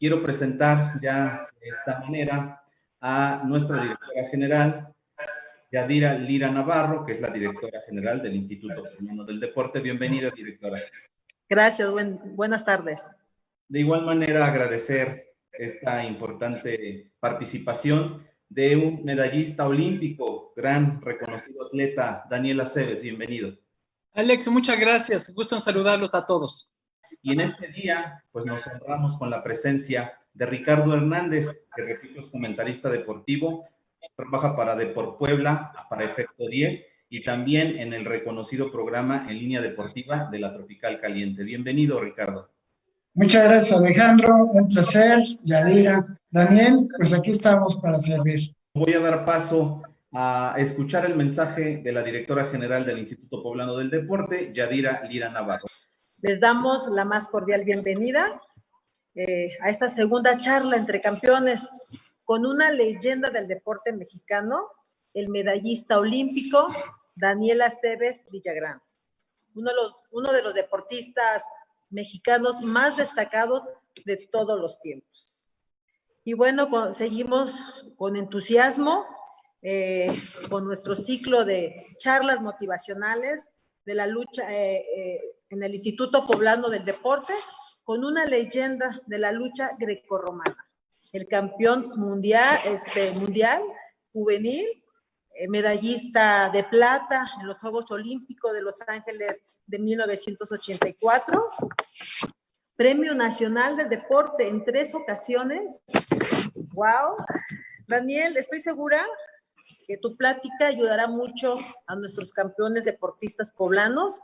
quiero presentar ya de esta manera a nuestra directora general, Yadira Lira Navarro, que es la directora general del Instituto Poblano del Deporte. Bienvenida, directora. Gracias, buenas tardes. De igual manera, agradecer esta importante participación de un medallista olímpico, gran reconocido atleta, Daniel Aceves. Bienvenido. Alex, muchas gracias. Gusto en saludarlos a todos. Y en este día, pues nos honramos con la presencia de Ricardo Hernández, que repito, es comentarista deportivo, trabaja para Depor Puebla, para Efecto 10, y también en el reconocido programa en línea deportiva de la Tropical Caliente. Bienvenido, Ricardo. Muchas gracias, Alejandro. Un placer, Yadira. Daniel, pues aquí estamos para servir. Voy a dar paso a escuchar el mensaje de la directora general del Instituto Poblano del Deporte, Yadira Lira Navarro. Les damos la más cordial bienvenida a esta segunda charla entre campeones con una leyenda del deporte mexicano, el medallista olímpico Daniel Aceves Villagrán, uno de los deportistas mexicanos más destacados de todos los tiempos. Y bueno, seguimos con entusiasmo con nuestro ciclo de charlas motivacionales de la lucha en el Instituto Poblano del Deporte, con una leyenda de la lucha grecorromana, el campeón mundial juvenil, medallista de plata en los Juegos Olímpicos de Los Ángeles de 1984, Premio Nacional del Deporte en 3 ocasiones. ¡Wow! Daniel, estoy segura que tu plática ayudará mucho a nuestros campeones deportistas poblanos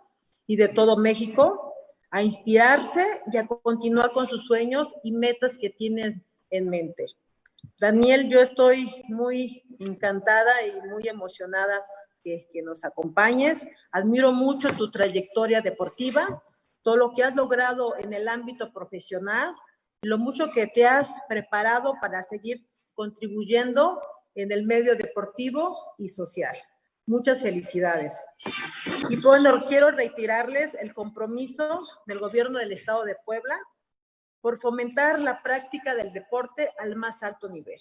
y de todo México a inspirarse y a continuar con sus sueños y metas que tienen en mente. Daniel, yo estoy muy encantada y muy emocionada que nos acompañes. Admiro mucho tu trayectoria deportiva, todo lo que has logrado en el ámbito profesional, lo mucho que te has preparado para seguir contribuyendo en el medio deportivo y social. Muchas felicidades. Y bueno, quiero reiterarles el compromiso del gobierno del Estado de Puebla por fomentar la práctica del deporte al más alto nivel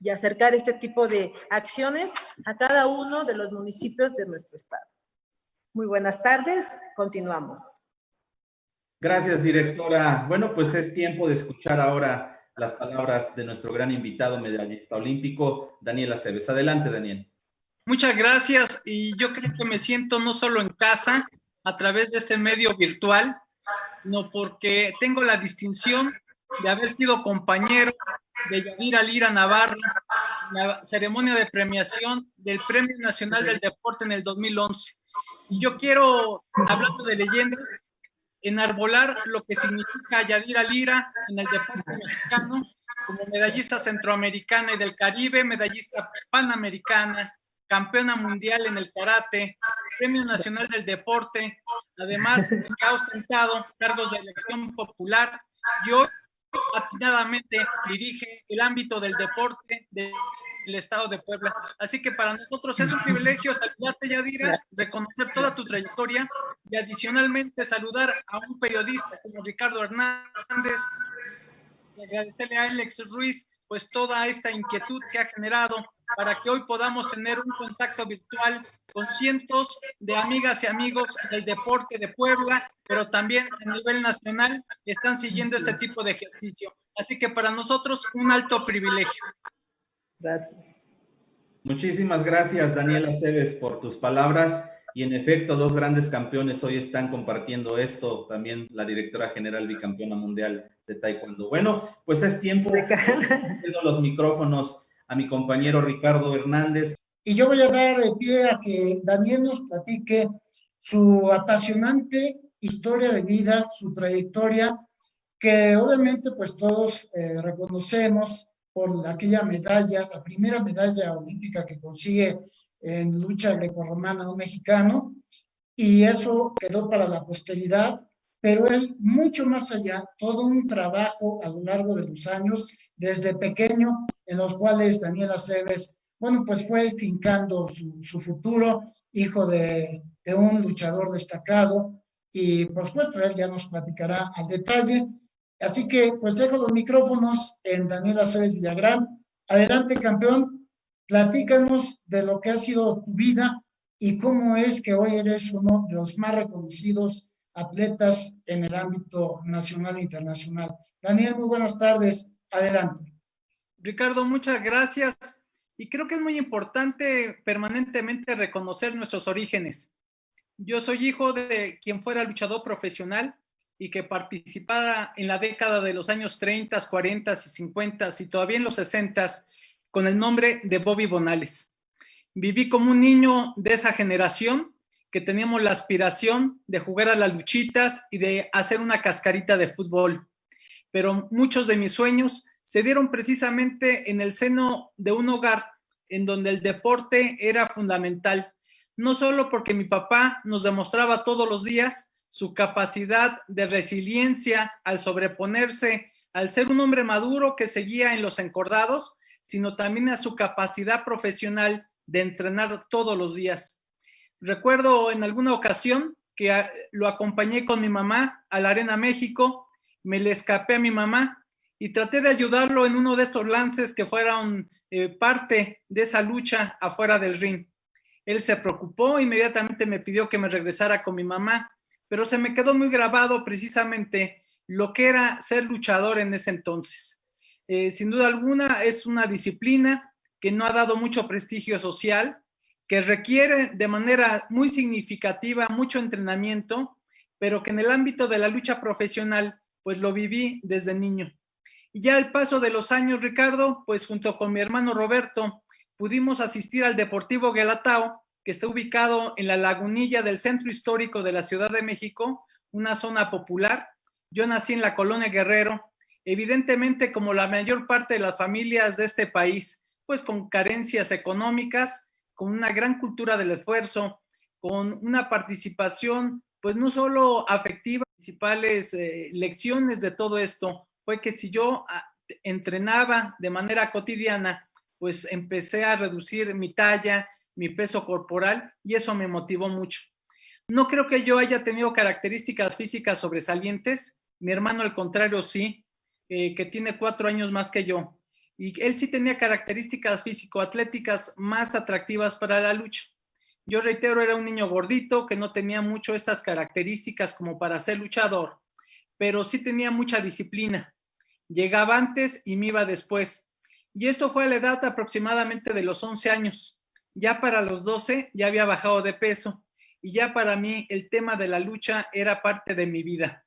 y acercar este tipo de acciones a cada uno de los municipios de nuestro estado. Muy buenas tardes, continuamos. Gracias, directora. Bueno, pues es tiempo de escuchar ahora las palabras de nuestro gran invitado medallista olímpico, Daniel Aceves. Adelante, Daniel. Muchas gracias, y yo creo que me siento no solo en casa a través de este medio virtual, sino porque tengo la distinción de haber sido compañero de Yadira Lira Navarro en la ceremonia de premiación del Premio Nacional del Deporte en el 2011. Y yo quiero, hablando de leyendas, enarbolar lo que significa Yadira Lira en el deporte mexicano, como medallista centroamericana y del Caribe, medallista panamericana, campeona mundial en el karate, Premio Nacional del Deporte, además de que ha ostentado cargos de elección popular y hoy atinadamente dirige el ámbito del deporte del Estado de Puebla. Así que para nosotros es un privilegio saludarte, Yadira, reconocer toda tu trayectoria y adicionalmente saludar a un periodista como Ricardo Hernández y agradecerle a Alex Ruiz pues toda esta inquietud que ha generado para que hoy podamos tener un contacto virtual con cientos de amigas y amigos del deporte de Puebla, pero también a nivel nacional están siguiendo este tipo de ejercicio. Así que para nosotros un alto privilegio. Gracias. Muchísimas gracias, Daniel Aceves, por tus palabras. Y en efecto, 2 grandes campeones hoy están compartiendo esto, también la directora general bicampeona mundial de Taekwondo. Bueno, pues es tiempo de los micrófonos a mi compañero Ricardo Hernández. Y yo voy a dar pie a que Daniel nos platique su apasionante historia de vida, su trayectoria, que obviamente pues todos reconocemos por aquella medalla, la primera medalla olímpica que consigue en lucha grecorromana un mexicano, y eso quedó para la posteridad, pero él mucho más allá, todo un trabajo a lo largo de los años, desde pequeño, en los cuales Daniel Aceves, bueno, pues fue fincando su futuro, hijo de un luchador destacado, y por supuesto él ya nos platicará al detalle, Así que pues dejo los micrófonos en Daniel Aceves Villagrán. Adelante, campeón, platícanos de lo que ha sido tu vida y cómo es que hoy eres uno de los más reconocidos atletas en el ámbito nacional e internacional. Daniel, muy buenas tardes. Adelante. Ricardo, muchas gracias. Y creo que es muy importante permanentemente reconocer nuestros orígenes. Yo soy hijo de quien fuera luchador profesional y que participara en la década de los años 30, 40 y 50 y todavía en los 60 con el nombre de Bobby Bonales. Viví como un niño de esa generación que teníamos la aspiración de jugar a las luchitas y de hacer una cascarita de fútbol. Pero muchos de mis sueños se dieron precisamente en el seno de un hogar en donde el deporte era fundamental, no solo porque mi papá nos demostraba todos los días su capacidad de resiliencia al sobreponerse, al ser un hombre maduro que seguía en los encordados, sino también a su capacidad profesional de entrenar todos los días. Recuerdo en alguna ocasión que lo acompañé con mi mamá a la Arena México, me le escapé a mi mamá y traté de ayudarlo en uno de estos lances que fueran parte de esa lucha afuera del ring. Él se preocupó, inmediatamente me pidió que me regresara con mi mamá, pero se me quedó muy grabado precisamente lo que era ser luchador en ese entonces. Sin duda alguna es una disciplina que no ha dado mucho prestigio social, que requiere de manera muy significativa mucho entrenamiento, pero que en el ámbito de la lucha profesional pues lo viví desde niño. Y ya al paso de los años, Ricardo, pues junto con mi hermano Roberto, pudimos asistir al Deportivo Guelatao, que está ubicado en la lagunilla del centro histórico de la Ciudad de México, una zona popular. Yo nací en la colonia Guerrero, evidentemente como la mayor parte de las familias de este país, pues con carencias económicas, con una gran cultura del esfuerzo, con una participación, pues no solo afectiva, principales lecciones de todo esto fue que si yo entrenaba de manera cotidiana, pues empecé a reducir mi talla, mi peso corporal, y eso me motivó mucho. No creo que yo haya tenido características físicas sobresalientes, mi hermano al contrario sí, que tiene 4 años más que yo, y él sí tenía características físico-atléticas más atractivas para la lucha. Yo reitero, era un niño gordito que no tenía mucho estas características como para ser luchador, pero sí tenía mucha disciplina. Llegaba antes y me iba después. Y esto fue a la edad aproximadamente de los 11 años. Ya para los 12 ya había bajado de peso y ya para mí el tema de la lucha era parte de mi vida.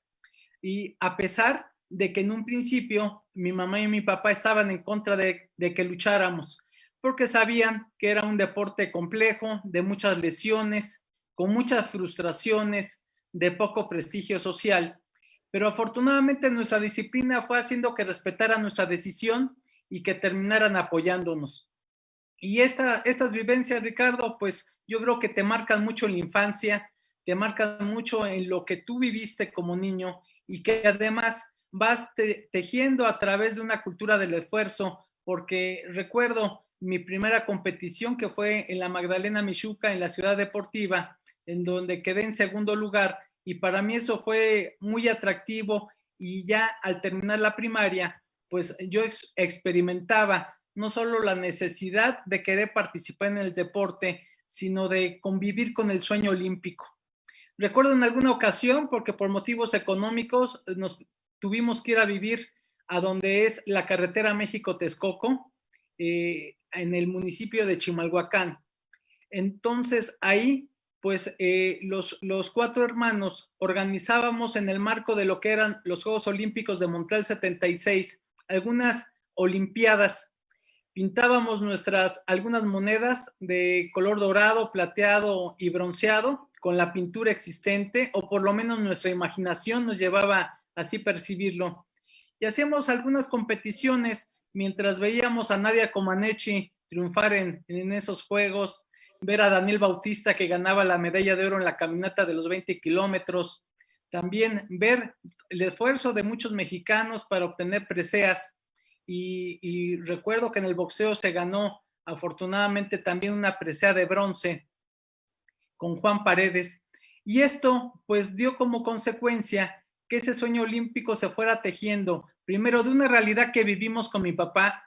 Y a pesar de que en un principio mi mamá y mi papá estaban en contra de que lucháramos, porque sabían que era un deporte complejo, de muchas lesiones, con muchas frustraciones, de poco prestigio social. Pero afortunadamente nuestra disciplina fue haciendo que respetaran nuestra decisión y que terminaran apoyándonos. Y estas vivencias, Ricardo, pues yo creo que te marcan mucho en la infancia, te marcan mucho en lo que tú viviste como niño y que además vas tejiendo a través de una cultura del esfuerzo, porque recuerdo mi primera competición que fue en la Magdalena Mixhuca, en la Ciudad Deportiva, en donde quedé en segundo lugar, y para mí eso fue muy atractivo, y ya al terminar la primaria, pues yo experimentaba no solo la necesidad de querer participar en el deporte, sino de convivir con el sueño olímpico. Recuerdo en alguna ocasión, porque por motivos económicos nos tuvimos que ir a vivir a donde es la carretera México-Texcoco, en el municipio de Chimalhuacán. Entonces ahí, pues los 4 hermanos organizábamos en el marco de lo que eran los Juegos Olímpicos de Montreal 76, algunas olimpiadas. Pintábamos algunas monedas de color dorado, plateado y bronceado con la pintura existente, o por lo menos nuestra imaginación nos llevaba así percibirlo. Y hacíamos algunas competiciones mientras veíamos a Nadia Comaneci triunfar en esos juegos, ver a Daniel Bautista que ganaba la medalla de oro en la caminata de los 20 kilómetros, también ver el esfuerzo de muchos mexicanos para obtener preseas. Y recuerdo que en el boxeo se ganó afortunadamente también una presea de bronce con Juan Paredes, y esto pues dio como consecuencia que ese sueño olímpico se fuera tejiendo, primero de una realidad que vivimos con mi papá,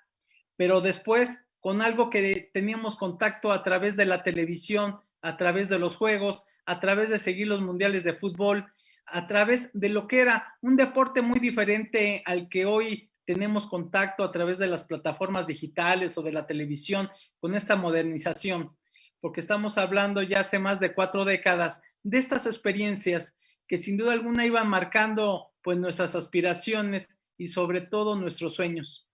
pero después con algo que teníamos contacto a través de la televisión, a través de los juegos, a través de seguir los mundiales de fútbol, a través de lo que era un deporte muy diferente al que hoy tenemos contacto a través de las plataformas digitales o de la televisión con esta modernización, porque estamos hablando ya hace más de 4 décadas de estas experiencias que sin duda alguna iban marcando pues nuestras aspiraciones y sobre todo nuestros sueños.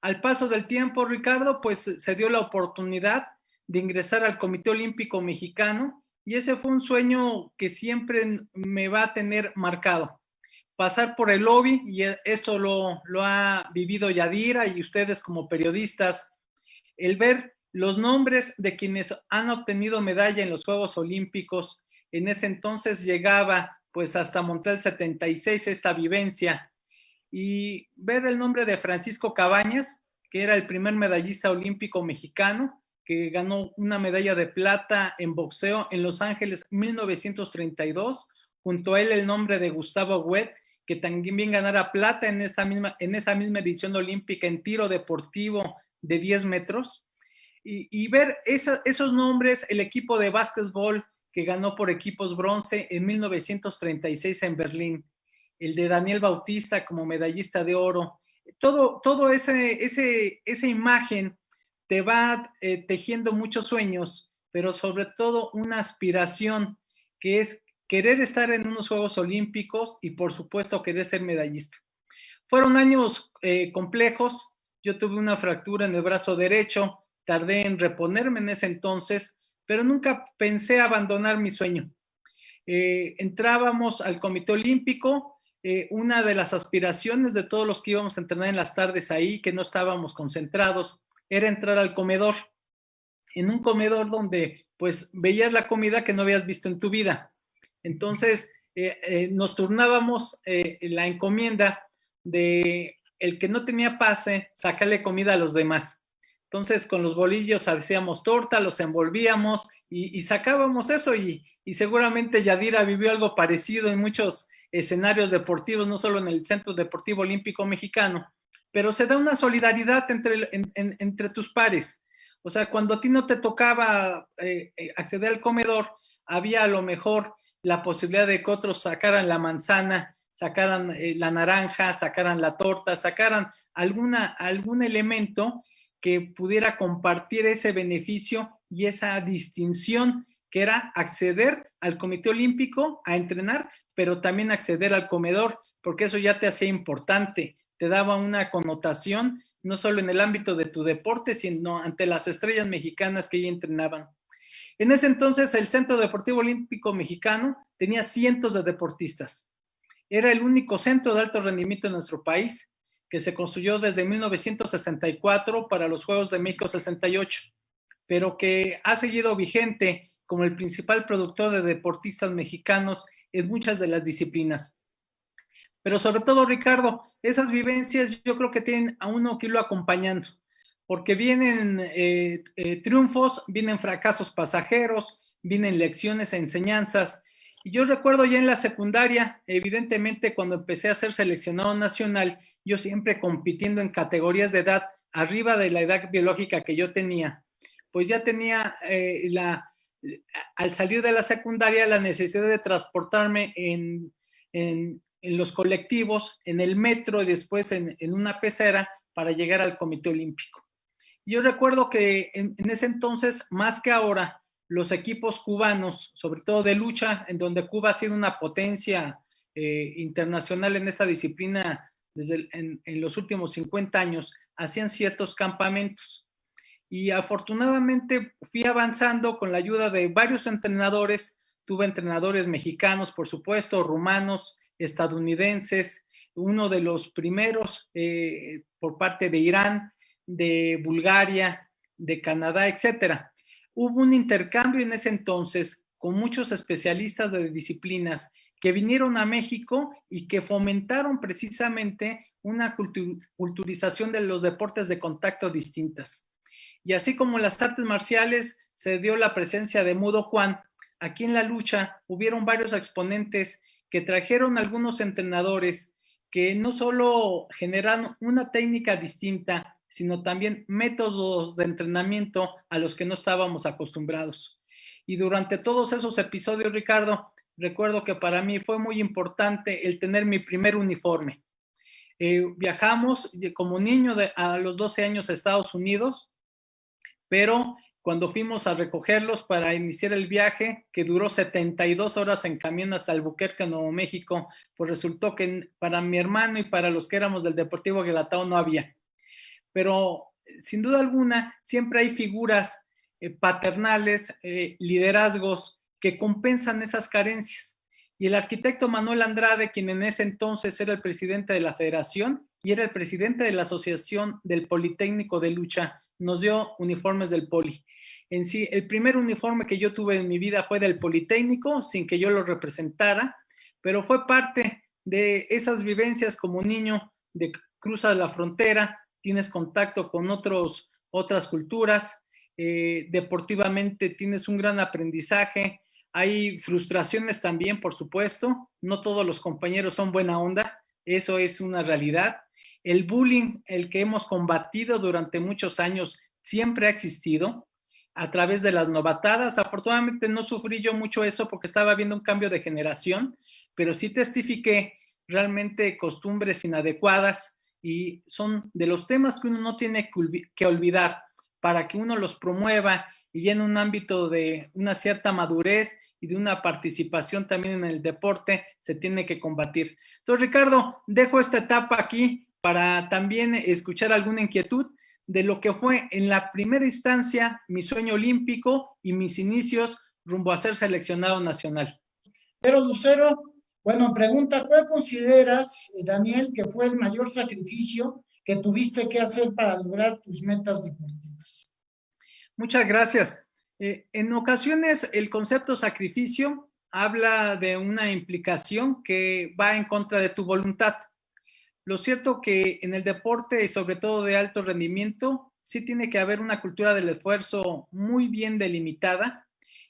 Al paso del tiempo, Ricardo, pues se dio la oportunidad de ingresar al Comité Olímpico Mexicano y ese fue un sueño que siempre me va a tener marcado. Pasar por el lobby, y esto lo ha vivido Yadira y ustedes como periodistas, el ver los nombres de quienes han obtenido medalla en los Juegos Olímpicos. En ese entonces llegaba pues hasta Montreal 76 esta vivencia, y ver el nombre de Francisco Cabañas, que era el primer medallista olímpico mexicano, que ganó una medalla de plata en boxeo en Los Ángeles 1932, junto a él el nombre de Gustavo Huet, que también ganara plata en esa misma edición olímpica en tiro deportivo de 10 metros, y ver esos nombres, el equipo de básquetbol que ganó por equipos bronce en 1936 en Berlín, el de Daniel Bautista como medallista de oro, todo esa imagen te va tejiendo muchos sueños, pero sobre todo una aspiración que es querer estar en unos Juegos Olímpicos y por supuesto querer ser medallista. Fueron años complejos, yo tuve una fractura en el brazo derecho, tardé en reponerme en ese entonces, pero nunca pensé abandonar mi sueño. Entrábamos al Comité Olímpico, una de las aspiraciones de todos los que íbamos a entrenar en las tardes ahí, que no estábamos concentrados, era entrar al comedor, en un comedor donde pues veías la comida que no habías visto en tu vida. Entonces nos turnábamos la encomienda de el que no tenía pase, sacarle comida a los demás. Entonces con los bolillos hacíamos torta, los envolvíamos y sacábamos eso, y seguramente Yadira vivió algo parecido en muchos escenarios deportivos, no solo en el Centro Deportivo Olímpico Mexicano, pero se da una solidaridad entre tus pares. O sea, cuando a ti no te tocaba acceder al comedor, había a lo mejor la posibilidad de que otros sacaran la manzana, sacaran la naranja, sacaran la torta, sacaran algún elemento que pudiera compartir ese beneficio y esa distinción que era acceder al Comité Olímpico a entrenar, pero también acceder al comedor, porque eso ya te hacía importante, te daba una connotación, no solo en el ámbito de tu deporte, sino ante las estrellas mexicanas que ya entrenaban. En ese entonces, el Centro Deportivo Olímpico Mexicano tenía cientos de deportistas. Era el único centro de alto rendimiento en nuestro país, que se construyó desde 1964 para los Juegos de México 68, pero que ha seguido vigente como el principal productor de deportistas mexicanos en muchas de las disciplinas. Pero sobre todo, Ricardo, esas vivencias yo creo que tienen a uno que irlo acompañando, porque vienen triunfos, vienen fracasos pasajeros, vienen lecciones e enseñanzas. Y yo recuerdo ya en la secundaria, evidentemente cuando empecé a ser seleccionado nacional, yo siempre compitiendo en categorías de edad arriba de la edad biológica que yo tenía, pues ya tenía al salir de la secundaria la necesidad de transportarme en los colectivos, en el metro y después en una pecera para llegar al Comité Olímpico. Yo recuerdo que en ese entonces, más que ahora, los equipos cubanos, sobre todo de lucha, en donde Cuba ha sido una potencia internacional en esta disciplina en los últimos 50 años, hacían ciertos campamentos. Y afortunadamente fui avanzando con la ayuda de varios entrenadores. Tuve entrenadores mexicanos, por supuesto, rumanos, estadounidenses, uno de los primeros por parte de Irán, de Bulgaria, de Canadá, etcétera. Hubo un intercambio en ese entonces con muchos especialistas de disciplinas que vinieron a México y que fomentaron precisamente una culturización de los deportes de contacto distintas. Y así como en las artes marciales se dio la presencia de Mudo Kwan, aquí en la lucha hubieron varios exponentes que trajeron algunos entrenadores que no solo generan una técnica distinta, sino también métodos de entrenamiento a los que no estábamos acostumbrados. Y durante todos esos episodios, Ricardo, recuerdo que para mí fue muy importante el tener mi primer uniforme. Viajamos como niño a los 12 años a Estados Unidos, pero cuando fuimos a recogerlos para iniciar el viaje, que duró 72 horas en camión hasta Albuquerque, Nuevo México, pues resultó que para mi hermano y para los que éramos del Deportivo Guelatao no había. Pero sin duda alguna, siempre hay figuras paternales, liderazgos que compensan esas carencias. Y el arquitecto Manuel Andrade, quien en ese entonces era el presidente de la federación y era el presidente de la Asociación del Politécnico de Lucha, nos dio uniformes del Poli. En sí, el primer uniforme que yo tuve en mi vida fue del Politécnico, sin que yo lo representara, pero fue parte de esas vivencias como niño, de cruzas la frontera, tienes contacto con otras culturas, deportivamente tienes un gran aprendizaje, hay frustraciones también, por supuesto, no todos los compañeros son buena onda, eso es una realidad. El bullying, el que hemos combatido durante muchos años, siempre ha existido a través de las novatadas. Afortunadamente no sufrí yo mucho eso porque estaba viendo un cambio de generación, pero sí testifiqué realmente costumbres inadecuadas y son de los temas que uno no tiene que olvidar para que uno los promueva y en un ámbito de una cierta madurez y de una participación también en el deporte se tiene que combatir. Entonces, Ricardo, dejo esta etapa aquí para también escuchar alguna inquietud de lo que fue en la primera instancia mi sueño olímpico y mis inicios rumbo a ser seleccionado nacional. Pero Lucero, bueno, pregunta, ¿cuál consideras, Daniel, que fue el mayor sacrificio que tuviste que hacer para lograr tus metas deportivas? Muchas gracias. En ocasiones el concepto sacrificio habla de una implicación que va en contra de tu voluntad. Lo cierto que en el deporte y sobre todo de alto rendimiento sí tiene que haber una cultura del esfuerzo muy bien delimitada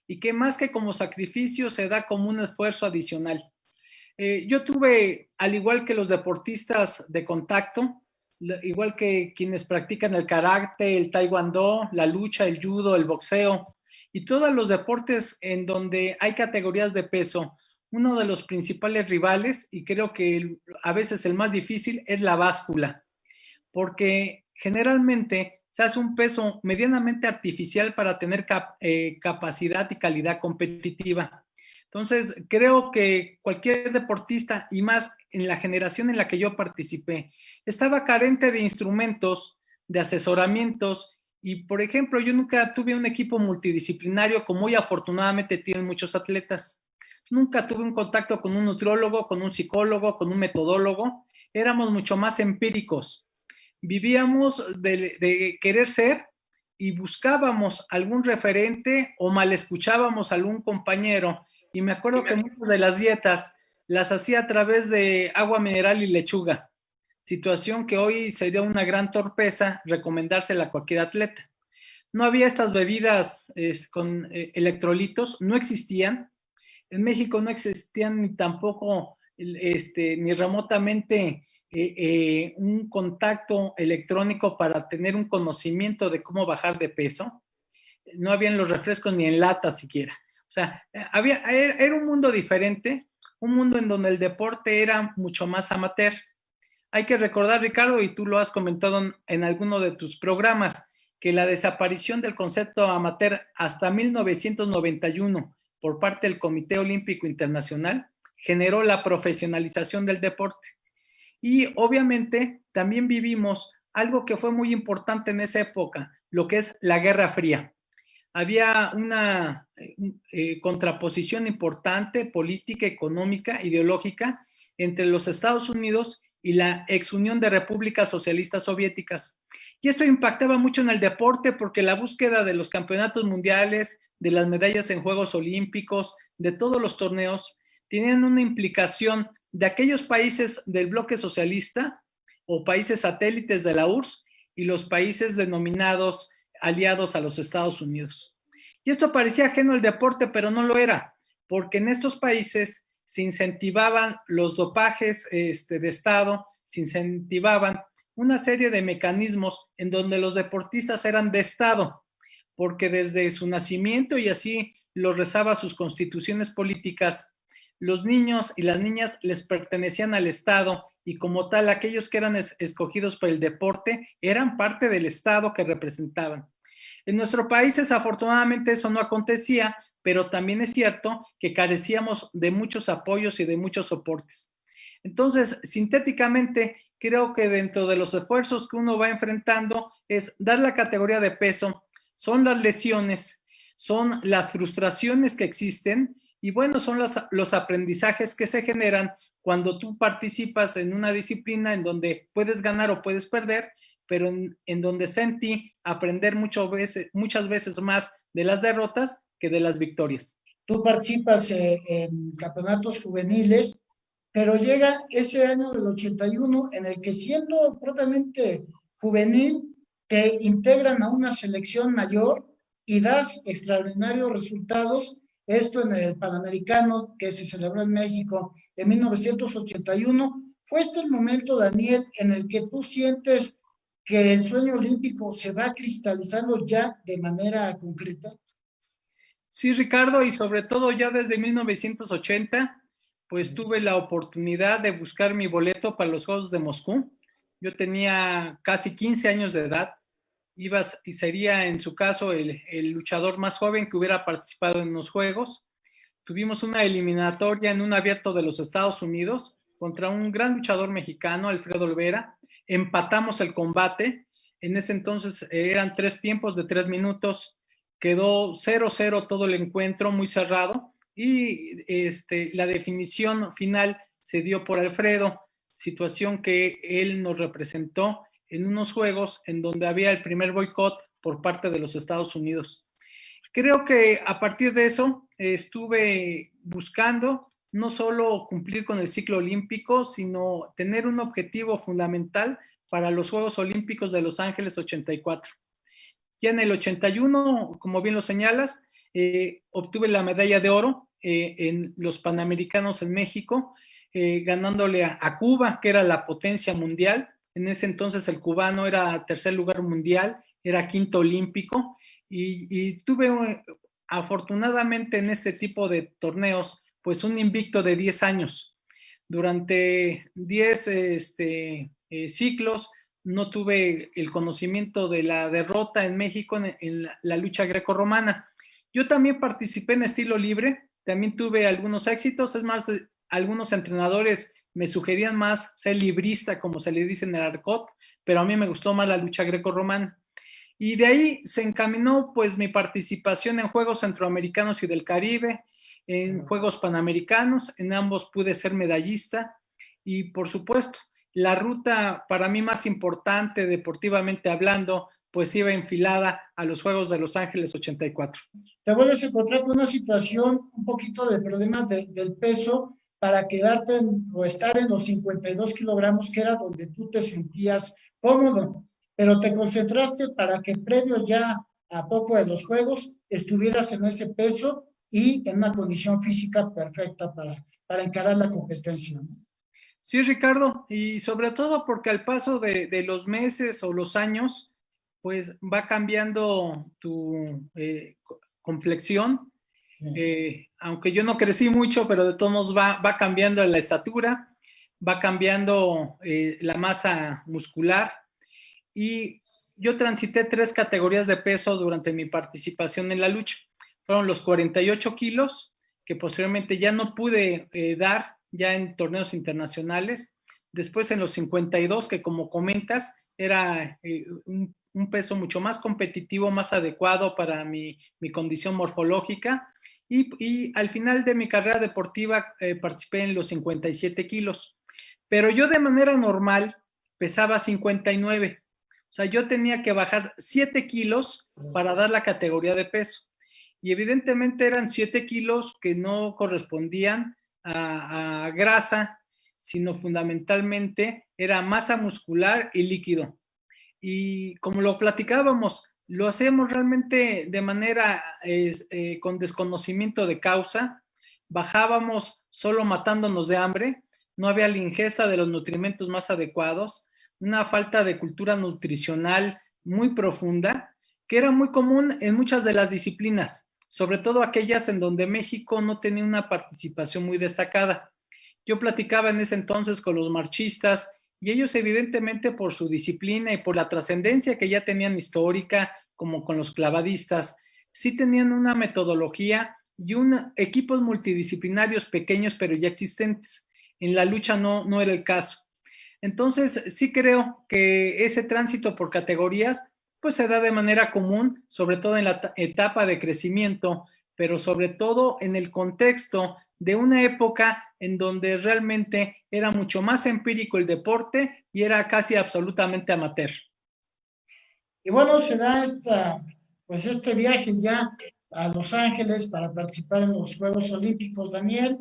y que más que como sacrificio se da como un esfuerzo adicional. Yo tuve, al igual que los deportistas de contacto, igual que quienes practican el karate, el taekwondo, la lucha, el judo, el boxeo y todos los deportes en donde hay categorías de peso, uno de los principales rivales, y creo que a veces el más difícil, es la báscula, porque generalmente se hace un peso medianamente artificial para tener capacidad y calidad competitiva. Entonces, creo que cualquier deportista, y más en la generación en la que yo participé, estaba carente de instrumentos, de asesoramientos, y por ejemplo, yo nunca tuve un equipo multidisciplinario como hoy afortunadamente tienen muchos atletas. Nunca tuve un contacto con un nutriólogo, con un psicólogo, con un metodólogo. Éramos mucho más empíricos. Vivíamos de querer ser y buscábamos algún referente o mal escuchábamos a algún compañero. Y me acuerdo que muchas de las dietas las hacía a través de agua mineral y lechuga, situación que hoy sería una gran torpeza recomendársela a cualquier atleta. No había estas bebidas con electrolitos, no existían. En México no existían ni tampoco ni remotamente un contacto electrónico para tener un conocimiento de cómo bajar de peso. No habían los refrescos ni en lata siquiera. O sea, era un mundo diferente, un mundo en donde el deporte era mucho más amateur. Hay que recordar, Ricardo, y tú lo has comentado en alguno de tus programas, que la desaparición del concepto amateur hasta 1991 por parte del Comité Olímpico Internacional generó la profesionalización del deporte. Y obviamente también vivimos algo que fue muy importante en esa época, lo que es la Guerra Fría. Había una contraposición importante, política, económica, ideológica, entre los Estados Unidos y la ex Unión de Repúblicas Socialistas Soviéticas. Y esto impactaba mucho en el deporte porque la búsqueda de los campeonatos mundiales, de las medallas en Juegos Olímpicos, de todos los torneos, tenían una implicación de aquellos países del bloque socialista o países satélites de la URSS y los países denominados aliados a los Estados Unidos. Y esto parecía ajeno al deporte, pero no lo era, porque en estos países se incentivaban los dopajes de Estado, se incentivaban una serie de mecanismos en donde los deportistas eran de Estado, porque desde su nacimiento, y así lo rezaba sus constituciones políticas, los niños y las niñas les pertenecían al Estado y como tal aquellos que eran escogidos por el deporte eran parte del Estado que representaban. En nuestro país desafortunadamente eso no acontecía, pero también es cierto que carecíamos de muchos apoyos y de muchos soportes. Entonces, sintéticamente, creo que dentro de los esfuerzos que uno va enfrentando es dar la categoría de peso, son las lesiones, son las frustraciones que existen y bueno, son los aprendizajes que se generan cuando tú participas en una disciplina en donde puedes ganar o puedes perder, pero en donde está en ti aprender muchas veces más de las derrotas que de las victorias. Tú participas en campeonatos juveniles, pero llega ese año del 81 en el que siendo propiamente juvenil, te integran a una selección mayor y das extraordinarios resultados. Esto en el Panamericano que se celebró en México en 1981. ¿Fue este el momento, Daniel, en el que tú sientes que el sueño olímpico se va cristalizando ya de manera concreta? Sí, Ricardo, y sobre todo ya desde 1980, pues tuve la oportunidad de buscar mi boleto para los Juegos de Moscú. Yo tenía casi 15 años de edad, y sería en su caso el luchador más joven que hubiera participado en los Juegos. Tuvimos una eliminatoria en un abierto de los Estados Unidos contra un gran luchador mexicano, Alfredo Olvera. Empatamos el combate. En ese entonces eran 3 tiempos de 3 minutos. Quedó 0-0 todo el encuentro, muy cerrado. Y la definición final se dio por Alfredo, situación que él nos representó en unos juegos en donde había el primer boicot por parte de los Estados Unidos. Creo que a partir de eso estuve buscando no solo cumplir con el ciclo olímpico, sino tener un objetivo fundamental para los Juegos Olímpicos de Los Ángeles 84. Ya en el 81, como bien lo señalas, obtuve la medalla de oro en los Panamericanos en México, ganándole a Cuba, que era la potencia mundial. En ese entonces el cubano era tercer lugar mundial, era quinto olímpico, y tuve afortunadamente en este tipo de torneos pues un invicto de 10 años. Durante 10 ciclos no tuve el conocimiento de la derrota en México en la lucha grecorromana. Yo también participé en estilo libre, también tuve algunos éxitos, es más, algunos entrenadores me sugerían más ser librista, como se le dice en el argot, pero a mí me gustó más la lucha grecorromana. Y de ahí se encaminó pues mi participación en Juegos Centroamericanos y del Caribe, en Juegos Panamericanos, en ambos pude ser medallista y por supuesto la ruta para mí más importante deportivamente hablando pues iba enfilada a los Juegos de Los Ángeles 84. Te vuelves a encontrar con una situación un poquito de problemas del peso para quedarte o estar en los 52 kilogramos que era donde tú te sentías cómodo, pero te concentraste para que previo ya a poco de los Juegos estuvieras en ese peso y en una condición física perfecta para encarar la competencia, ¿no? Sí, Ricardo, y sobre todo porque al paso de los meses o los años, pues va cambiando tu complexión. Sí. Aunque yo no crecí mucho, pero de todos modos va cambiando la estatura, va cambiando la masa muscular. Y yo transité 3 categorías de peso durante mi participación en la lucha. Fueron los 48 kilos, que posteriormente ya no pude dar ya en torneos internacionales. Después en los 52, que como comentas, era un peso mucho más competitivo, más adecuado para mi condición morfológica. Y al final de mi carrera deportiva participé en los 57 kilos. Pero yo de manera normal pesaba 59. O sea, yo tenía que bajar 7 kilos para dar la categoría de peso. Y evidentemente eran 7 kilos que no correspondían a grasa, sino fundamentalmente era masa muscular y líquido. Y como lo platicábamos, lo hacemos realmente de manera con desconocimiento de causa. Bajábamos solo matándonos de hambre, no había la ingesta de los nutrimentos más adecuados, una falta de cultura nutricional muy profunda, que era muy común en muchas de las disciplinas, sobre todo aquellas en donde México no tenía una participación muy destacada. Yo platicaba en ese entonces con los marchistas y ellos evidentemente por su disciplina y por la trascendencia que ya tenían histórica, como con los clavadistas, sí tenían una metodología y equipos multidisciplinarios pequeños pero ya existentes. En la lucha no era el caso. Entonces sí creo que ese tránsito por categorías pues se da de manera común, sobre todo en la etapa de crecimiento, pero sobre todo en el contexto de una época en donde realmente era mucho más empírico el deporte y era casi absolutamente amateur. Y bueno, se da este viaje ya a Los Ángeles para participar en los Juegos Olímpicos, Daniel,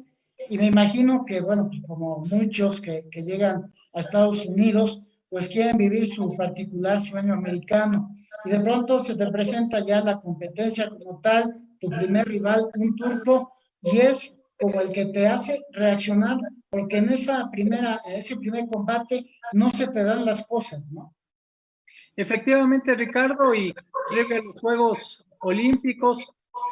y me imagino que, bueno, pues como muchos que llegan a Estados Unidos, pues quieren vivir su particular sueño americano, y de pronto se te presenta ya la competencia como tal, tu primer rival, un turco, y es como el que te hace reaccionar, porque en ese primer combate no se te dan las cosas, ¿no? Efectivamente, Ricardo, y llega a los Juegos Olímpicos,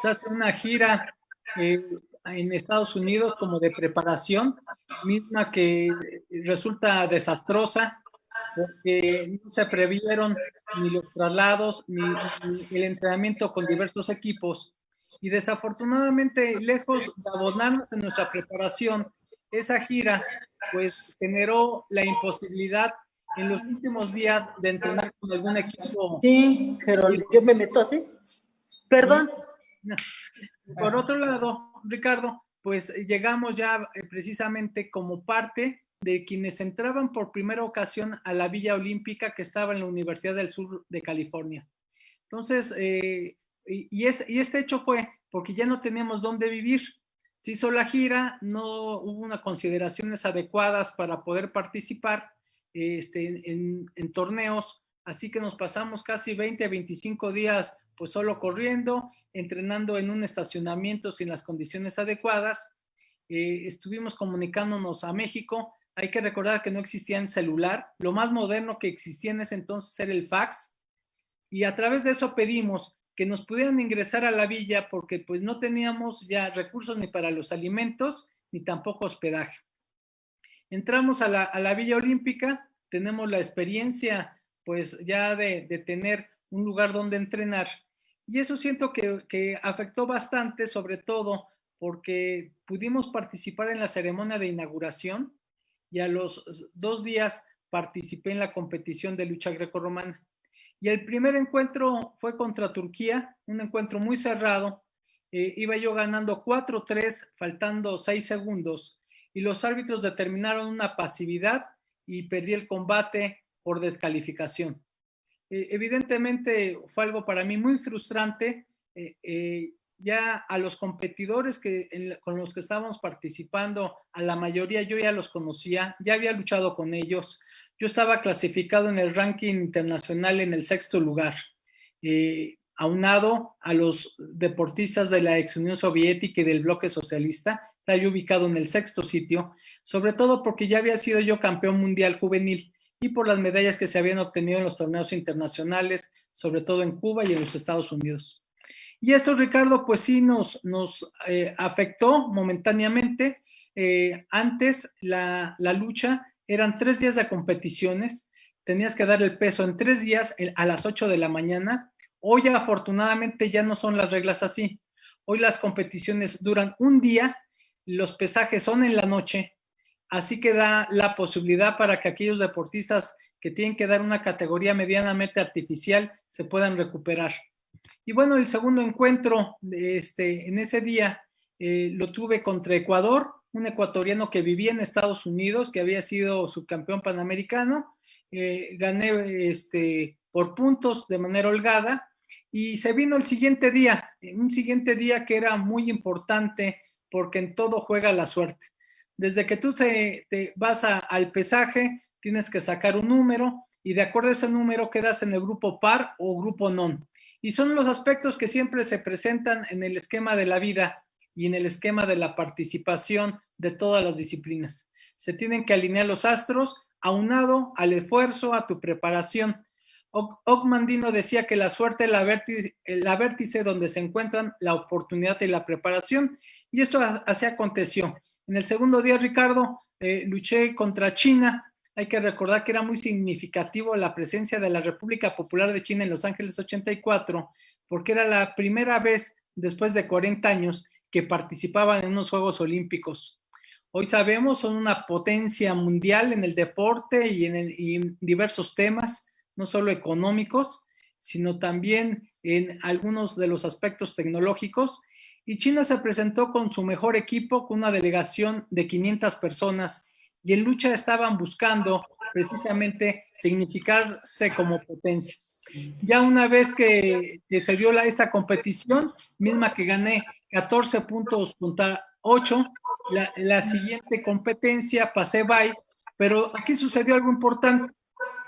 se hace una gira en Estados Unidos como de preparación, misma que resulta desastrosa, porque no se previeron ni los traslados ni el entrenamiento con diversos equipos. Y desafortunadamente, lejos de abonarnos en nuestra preparación, esa gira pues generó la imposibilidad en los últimos días de entrenar con algún equipo. Sí, pero yo me meto así. Perdón. Por otro lado, Ricardo, pues llegamos ya precisamente como parte de quienes entraban por primera ocasión a la Villa Olímpica que estaba en la Universidad del Sur de California. Entonces, este hecho fue porque ya no teníamos dónde vivir. Se hizo la gira, no hubo unas consideraciones adecuadas para poder participar en torneos, así que nos pasamos casi 20, 25 días pues solo corriendo, entrenando en un estacionamiento sin las condiciones adecuadas. Estuvimos comunicándonos a México. Hay que recordar que no existía en celular. Lo más moderno que existía en ese entonces era el fax. Y a través de eso pedimos que nos pudieran ingresar a la villa porque pues no teníamos ya recursos ni para los alimentos ni tampoco hospedaje. Entramos a la Villa Olímpica, tenemos la experiencia pues ya de tener un lugar donde entrenar y eso siento que afectó bastante, sobre todo porque pudimos participar en la ceremonia de inauguración y a los 2 días participé en la competición de lucha grecorromana. Y el primer encuentro fue contra Turquía, un encuentro muy cerrado. Iba yo ganando 4-3, faltando 6 segundos, y los árbitros determinaron una pasividad y perdí el combate por descalificación. Evidentemente fue algo para mí muy frustrante. Ya a los competidores con los que estábamos participando, a la mayoría yo ya los conocía, ya había luchado con ellos. Yo estaba clasificado en el ranking internacional en el 6º lugar, aunado a los deportistas de la ex Unión Soviética y del bloque socialista. Estaba yo ubicado en el 6º sitio, sobre todo porque ya había sido yo campeón mundial juvenil y por las medallas que se habían obtenido en los torneos internacionales, sobre todo en Cuba y en los Estados Unidos. Y esto, Ricardo, pues sí nos afectó momentáneamente. Antes la lucha eran 3 días de competiciones, tenías que dar el peso en 3 días a las 8 de la mañana. Hoy afortunadamente ya no son las reglas así. Hoy las competiciones duran un día, los pesajes son en la noche, así que da la posibilidad para que aquellos deportistas que tienen que dar una categoría medianamente artificial se puedan recuperar. Y bueno, el segundo encuentro en ese día lo tuve contra Ecuador, un ecuatoriano que vivía en Estados Unidos, que había sido subcampeón panamericano. Gané por puntos de manera holgada y se vino el siguiente día, un siguiente día que era muy importante porque en todo juega la suerte. Desde que tú te vas al pesaje, tienes que sacar un número y de acuerdo a ese número quedas en el grupo par o grupo non. Y son los aspectos que siempre se presentan en el esquema de la vida y en el esquema de la participación de todas las disciplinas. Se tienen que alinear los astros aunado al esfuerzo, a tu preparación. Ogmandino decía que la suerte es la vértice donde se encuentran la oportunidad y la preparación, y esto así aconteció. En el segundo día, Ricardo, luché contra China. Hay que recordar que era muy significativo la presencia de la República Popular de China en Los Ángeles 84, porque era la primera vez después de 40 años que participaban en unos Juegos Olímpicos. Hoy sabemos, son una potencia mundial en el deporte y en diversos temas, no solo económicos, sino también en algunos de los aspectos tecnológicos. Y China se presentó con su mejor equipo, con una delegación de 500 personas, y en lucha estaban buscando precisamente significarse como potencia. Ya una vez que se dio esta competición, misma que gané 14 puntos contra 8, la siguiente competencia pasé bye, pero aquí sucedió algo importante.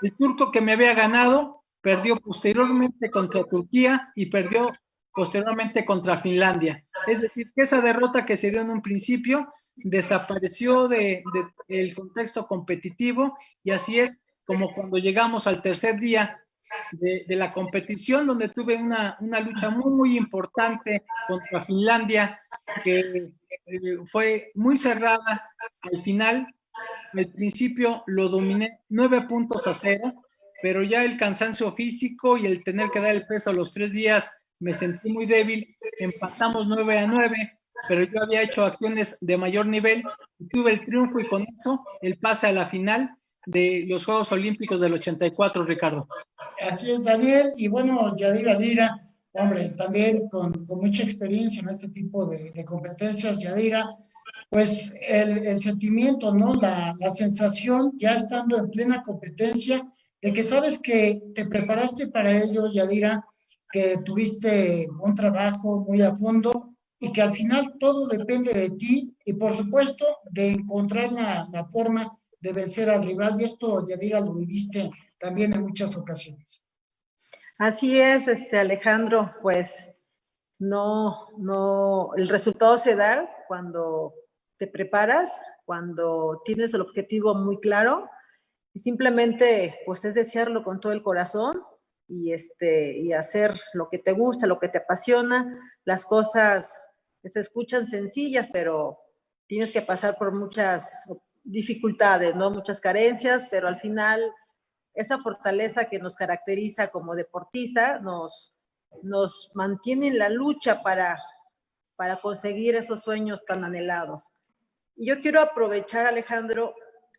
El turco que me había ganado perdió posteriormente contra Turquía y perdió posteriormente contra Finlandia. Es decir, que esa derrota que se dio en un principio desapareció del contexto competitivo, y así es como cuando llegamos al tercer día de la competición, donde tuve una lucha muy, muy importante contra Finlandia, que fue muy cerrada. Al final, al principio lo dominé 9-0, pero ya el cansancio físico y el tener que dar el peso a los 3 días me sentí muy débil. Empatamos 9-9, pero yo había hecho acciones de mayor nivel y tuve el triunfo, y con eso el pase a la final de los Juegos Olímpicos del 84, Ricardo. Así es, Daniel, y bueno, Yadira Lira, hombre, también con mucha experiencia en este tipo de competencias, Yadira, pues el sentimiento, ¿no? La sensación, ya estando en plena competencia, de que sabes que te preparaste para ello, Yadira, que tuviste un trabajo muy a fondo y que al final todo depende de ti y por supuesto de encontrar la forma de vencer al rival, y esto, Yadira, lo viviste también en muchas ocasiones. Así es, Alejandro, pues el resultado se da cuando te preparas, cuando tienes el objetivo muy claro, y simplemente pues es desearlo con todo el corazón y hacer lo que te gusta, lo que te apasiona. Las cosas se escuchan sencillas, pero tienes que pasar por muchas dificultades, ¿no? Muchas carencias, pero al final esa fortaleza que nos caracteriza como deportista nos mantiene en la lucha para conseguir esos sueños tan anhelados. Y yo quiero aprovechar, Alejandro,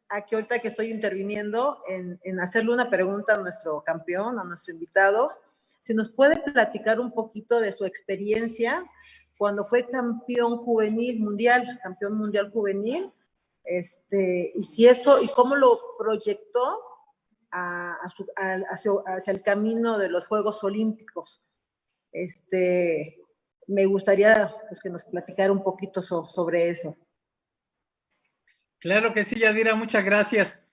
aquí ahorita que estoy interviniendo, en hacerle una pregunta a nuestro campeón, a nuestro invitado, si nos puede platicar un poquito de su experiencia cuando fue campeón mundial juvenil, y si eso, y cómo lo proyectó hacia el camino de los Juegos Olímpicos. Me gustaría pues, que nos platicara un poquito sobre eso. Claro que sí, Yadira, muchas gracias.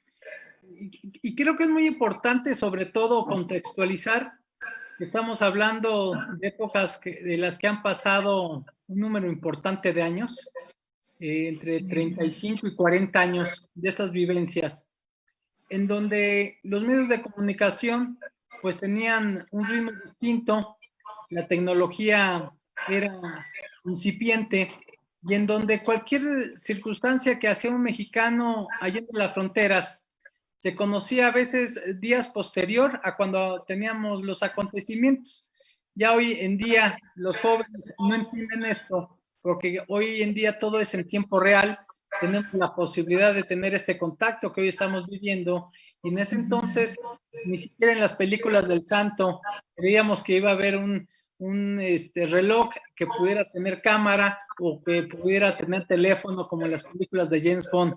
Y creo que es muy importante, sobre todo, contextualizar que estamos hablando de épocas de las que han pasado un número importante de años, entre 35 y 40 años de estas vivencias, en donde los medios de comunicación pues tenían un ritmo distinto, la tecnología era incipiente, y en donde cualquier circunstancia que hacía un mexicano allá en las fronteras se conocía a veces días posterior a cuando teníamos los acontecimientos. Ya hoy en día los jóvenes no entienden esto, porque hoy en día todo es en tiempo real. Tenemos la posibilidad de tener este contacto que hoy estamos viviendo, y en ese entonces ni siquiera en las películas del Santo creíamos que iba a haber un reloj que pudiera tener cámara o que pudiera tener teléfono como en las películas de James Bond.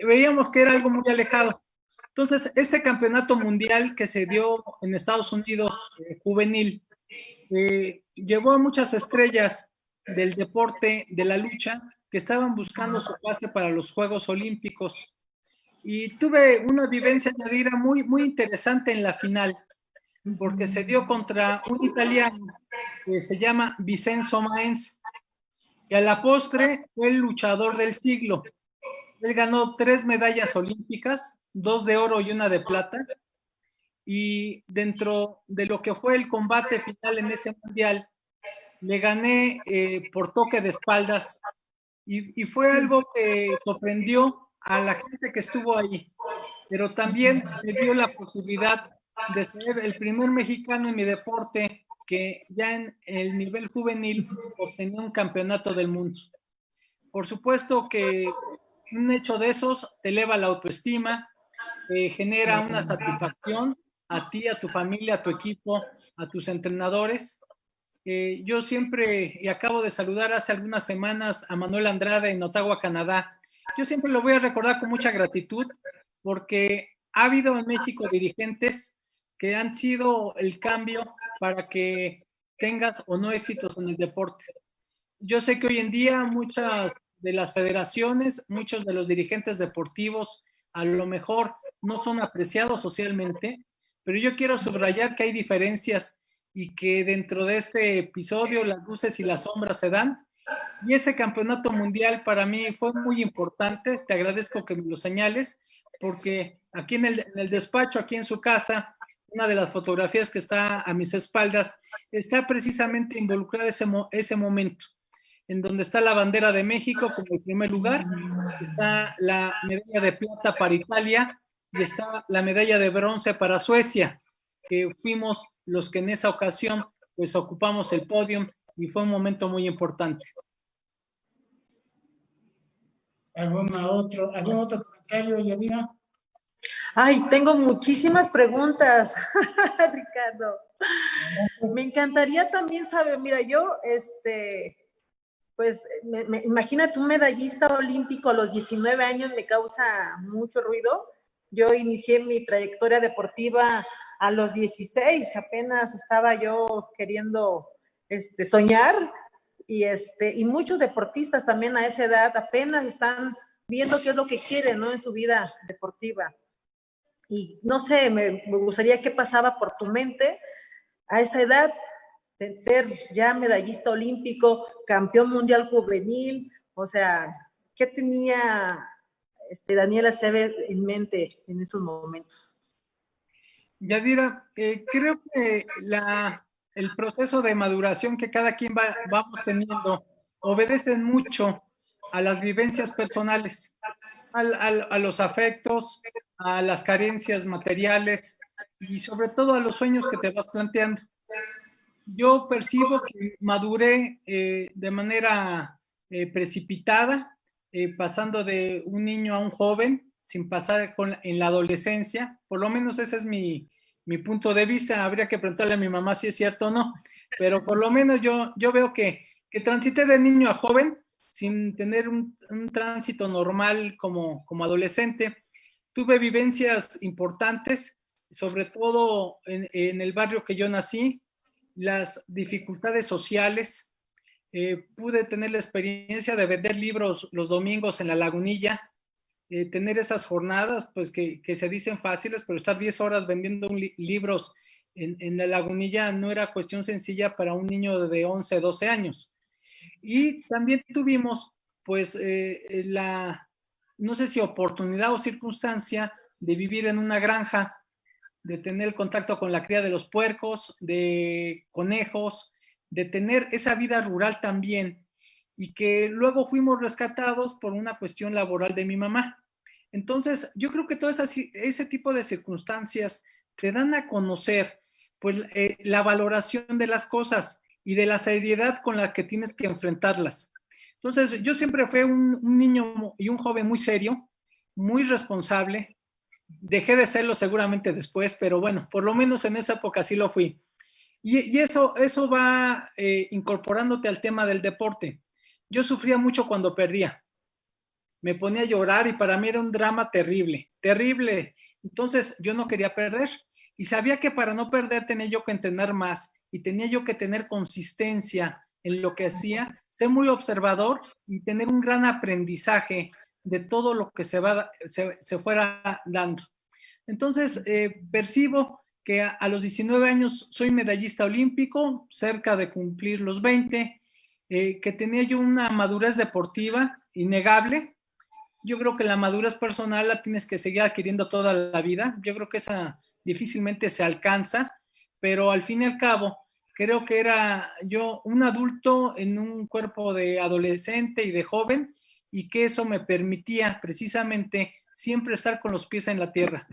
Veíamos que era algo muy alejado. Entonces, este campeonato mundial que se dio en Estados Unidos, juvenil, llevó a muchas estrellas del deporte, de la lucha, que estaban buscando su pase para los Juegos Olímpicos. Y tuve una vivencia, Yadira, muy, muy interesante en la final, porque se dio contra un italiano que se llama Vincenzo Maenz. y a la postre fue el luchador del siglo. Él ganó 3 medallas olímpicas, 2 de oro y 1 de plata, y dentro de lo que fue el combate final en ese mundial, le gané por toque de espaldas, y fue algo que sorprendió a la gente que estuvo ahí, pero también me dio la posibilidad de ser el primer mexicano en mi deporte que ya en el nivel juvenil obtenía un campeonato del mundo. Por supuesto que un hecho de esos te eleva la autoestima, te genera una satisfacción a ti, a tu familia, a tu equipo, a tus entrenadores. Yo siempre, y acabo de saludar hace algunas semanas a Manuel Andrade en Ottawa, Canadá, yo siempre lo voy a recordar con mucha gratitud porque ha habido en México dirigentes que han sido el cambio para que tengas o no éxitos en el deporte. Yo sé que hoy en día muchas de las federaciones, muchos de los dirigentes deportivos a lo mejor no son apreciados socialmente, pero yo quiero subrayar que hay diferencias y que dentro de este episodio las luces y las sombras se dan. Y ese campeonato mundial para mí fue muy importante, te agradezco que me lo señales, porque aquí en el despacho, aquí en su casa, una de las fotografías que está a mis espaldas, está precisamente involucrada ese momento en donde está la bandera de México como el primer lugar, está la medalla de plata para Italia y está la medalla de bronce para Suecia, que fuimos los que en esa ocasión pues ocupamos el podio y fue un momento muy importante. ¿Algún otro comentario, Yadira? Ay, tengo muchísimas preguntas, Ricardo. Me encantaría también saber, mira, yo, pues, imagínate un medallista olímpico a los 19 años me causa mucho ruido. Yo inicié mi trayectoria deportiva a los 16, apenas estaba yo queriendo soñar, y muchos deportistas también a esa edad apenas están viendo qué es lo que quieren, ¿no? En su vida deportiva. Y no sé, me gustaría qué pasaba por tu mente a esa edad, de ser ya medallista olímpico, campeón mundial juvenil, o sea, ¿qué tenía Daniela Aceves en mente en esos momentos? Yadira, creo que el proceso de maduración que cada quien vamos teniendo obedece mucho a las vivencias personales, a los afectos, a las carencias materiales y sobre todo a los sueños que te vas planteando. Yo percibo que maduré de manera precipitada, pasando de un niño a un joven, sin pasar en la adolescencia. Por lo menos ese es mi punto de vista. Habría que preguntarle a mi mamá si es cierto o no, pero por lo menos yo veo que transité de niño a joven sin tener un tránsito normal como adolescente. Tuve vivencias importantes, sobre todo en el barrio que yo nací, las dificultades sociales. Pude tener la experiencia de vender libros los domingos en la Lagunilla, tener esas jornadas pues que se dicen fáciles, pero estar 10 horas vendiendo libros en la Lagunilla no era cuestión sencilla para un niño de 11, 12 años. Y también tuvimos pues no sé si oportunidad o circunstancia de vivir en una granja, de tener el contacto con la cría de los puercos, de conejos, de tener esa vida rural también, y que luego fuimos rescatados por una cuestión laboral de mi mamá. Entonces, yo creo que todo ese tipo de circunstancias te dan a conocer pues, la valoración de las cosas y de la seriedad con la que tienes que enfrentarlas. Entonces, yo siempre fui un niño y un joven muy serio, muy responsable. Dejé de serlo seguramente después, pero bueno, por lo menos en esa época sí lo fui. Y eso va incorporándote al tema del deporte. Yo sufría mucho cuando perdía. Me ponía a llorar y para mí era un drama terrible, terrible. Entonces yo no quería perder y sabía que para no perder tenía yo que entrenar más y tenía yo que tener consistencia en lo que hacía, ser muy observador y tener un gran aprendizaje de todo lo que se fuera dando. Entonces, percibo que a los 19 años soy medallista olímpico, cerca de cumplir los 20, que tenía yo una madurez deportiva innegable. Yo creo que la madurez personal la tienes que seguir adquiriendo toda la vida. Yo creo que esa difícilmente se alcanza, pero al fin y al cabo, creo que era yo un adulto en un cuerpo de adolescente y de joven, y que eso me permitía precisamente siempre estar con los pies en la tierra.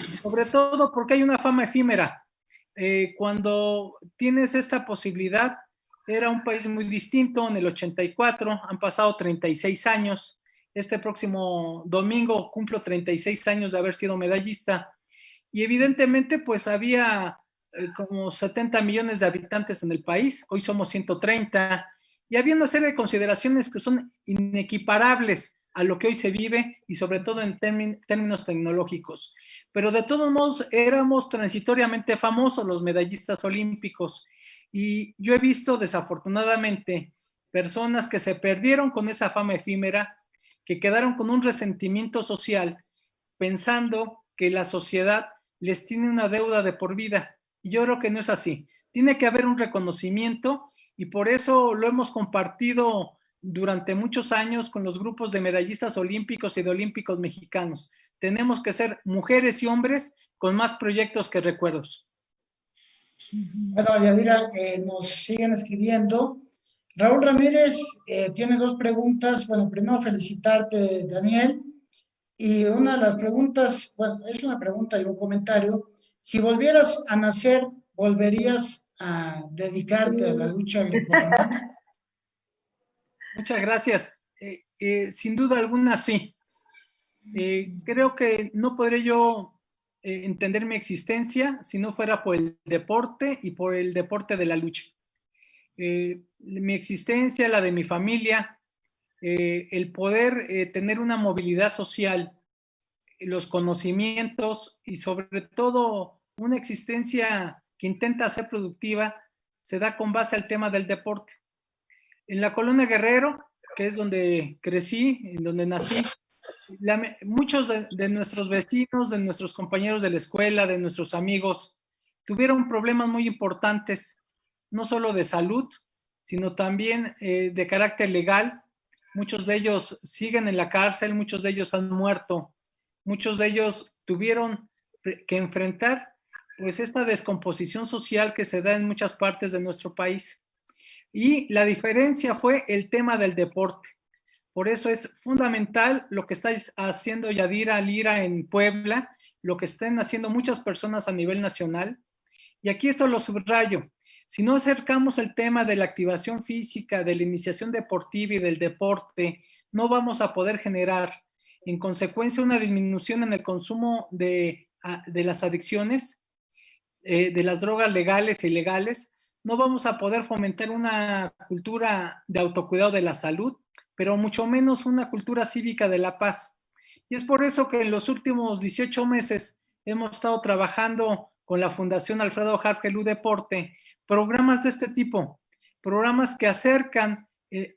Y sobre todo porque hay una fama efímera. Cuando tienes esta posibilidad, era un país muy distinto. En el 84 han pasado 36 años. Este próximo domingo cumplo 36 años de haber sido medallista. Y evidentemente, pues había como 70 millones de habitantes en el país. Hoy somos 130. Y había una serie de consideraciones que son inequiparables a lo que hoy se vive, y sobre todo en términos tecnológicos. Pero de todos modos éramos transitoriamente famosos los medallistas olímpicos, y yo he visto desafortunadamente personas que se perdieron con esa fama efímera, que quedaron con un resentimiento social pensando que la sociedad les tiene una deuda de por vida, y yo creo que no es así. Tiene que haber un reconocimiento, y por eso lo hemos compartido durante muchos años con los grupos de medallistas olímpicos y de olímpicos mexicanos. Tenemos que ser mujeres y hombres con más proyectos que recuerdos. Bueno, Yadira, nos siguen escribiendo. Raúl Ramírez tiene dos preguntas. Bueno, primero felicitarte, Daniel. Y una de las preguntas, bueno, es una pregunta y un comentario. Si volvieras a nacer, ¿volverías a dedicarte a la lucha grecorromana? Muchas gracias. Sin duda alguna, sí. Creo que no podré yo entender mi existencia si no fuera por el deporte y por el deporte de la lucha. Mi existencia, la de mi familia, el poder tener una movilidad social, los conocimientos y sobre todo una existencia que intenta ser productiva, se da con base al tema del deporte. En la Colonia Guerrero, que es donde crecí, en donde nací, muchos de nuestros vecinos, de nuestros compañeros de la escuela, de nuestros amigos, tuvieron problemas muy importantes, no solo de salud, sino también de carácter legal. Muchos de ellos siguen en la cárcel, muchos de ellos han muerto, muchos de ellos tuvieron que enfrentar pues esta descomposición social que se da en muchas partes de nuestro país. Y la diferencia fue el tema del deporte. Por eso es fundamental lo que está haciendo Yadira Lira en Puebla, lo que están haciendo muchas personas a nivel nacional. Y aquí esto lo subrayo. Si no acercamos el tema de la activación física, de la iniciación deportiva y del deporte, no vamos a poder generar, en consecuencia, una disminución en el consumo de las adicciones, de las drogas legales e ilegales. No vamos a poder fomentar una cultura de autocuidado de la salud, pero mucho menos una cultura cívica de la paz. Y es por eso que en los últimos 18 meses hemos estado trabajando con la Fundación Alfredo Harpelú Deporte, programas de este tipo, programas que acercan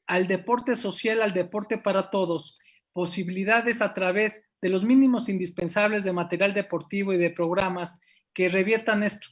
al deporte social, al deporte para todos, posibilidades a través de los mínimos indispensables de material deportivo y de programas que reviertan esto.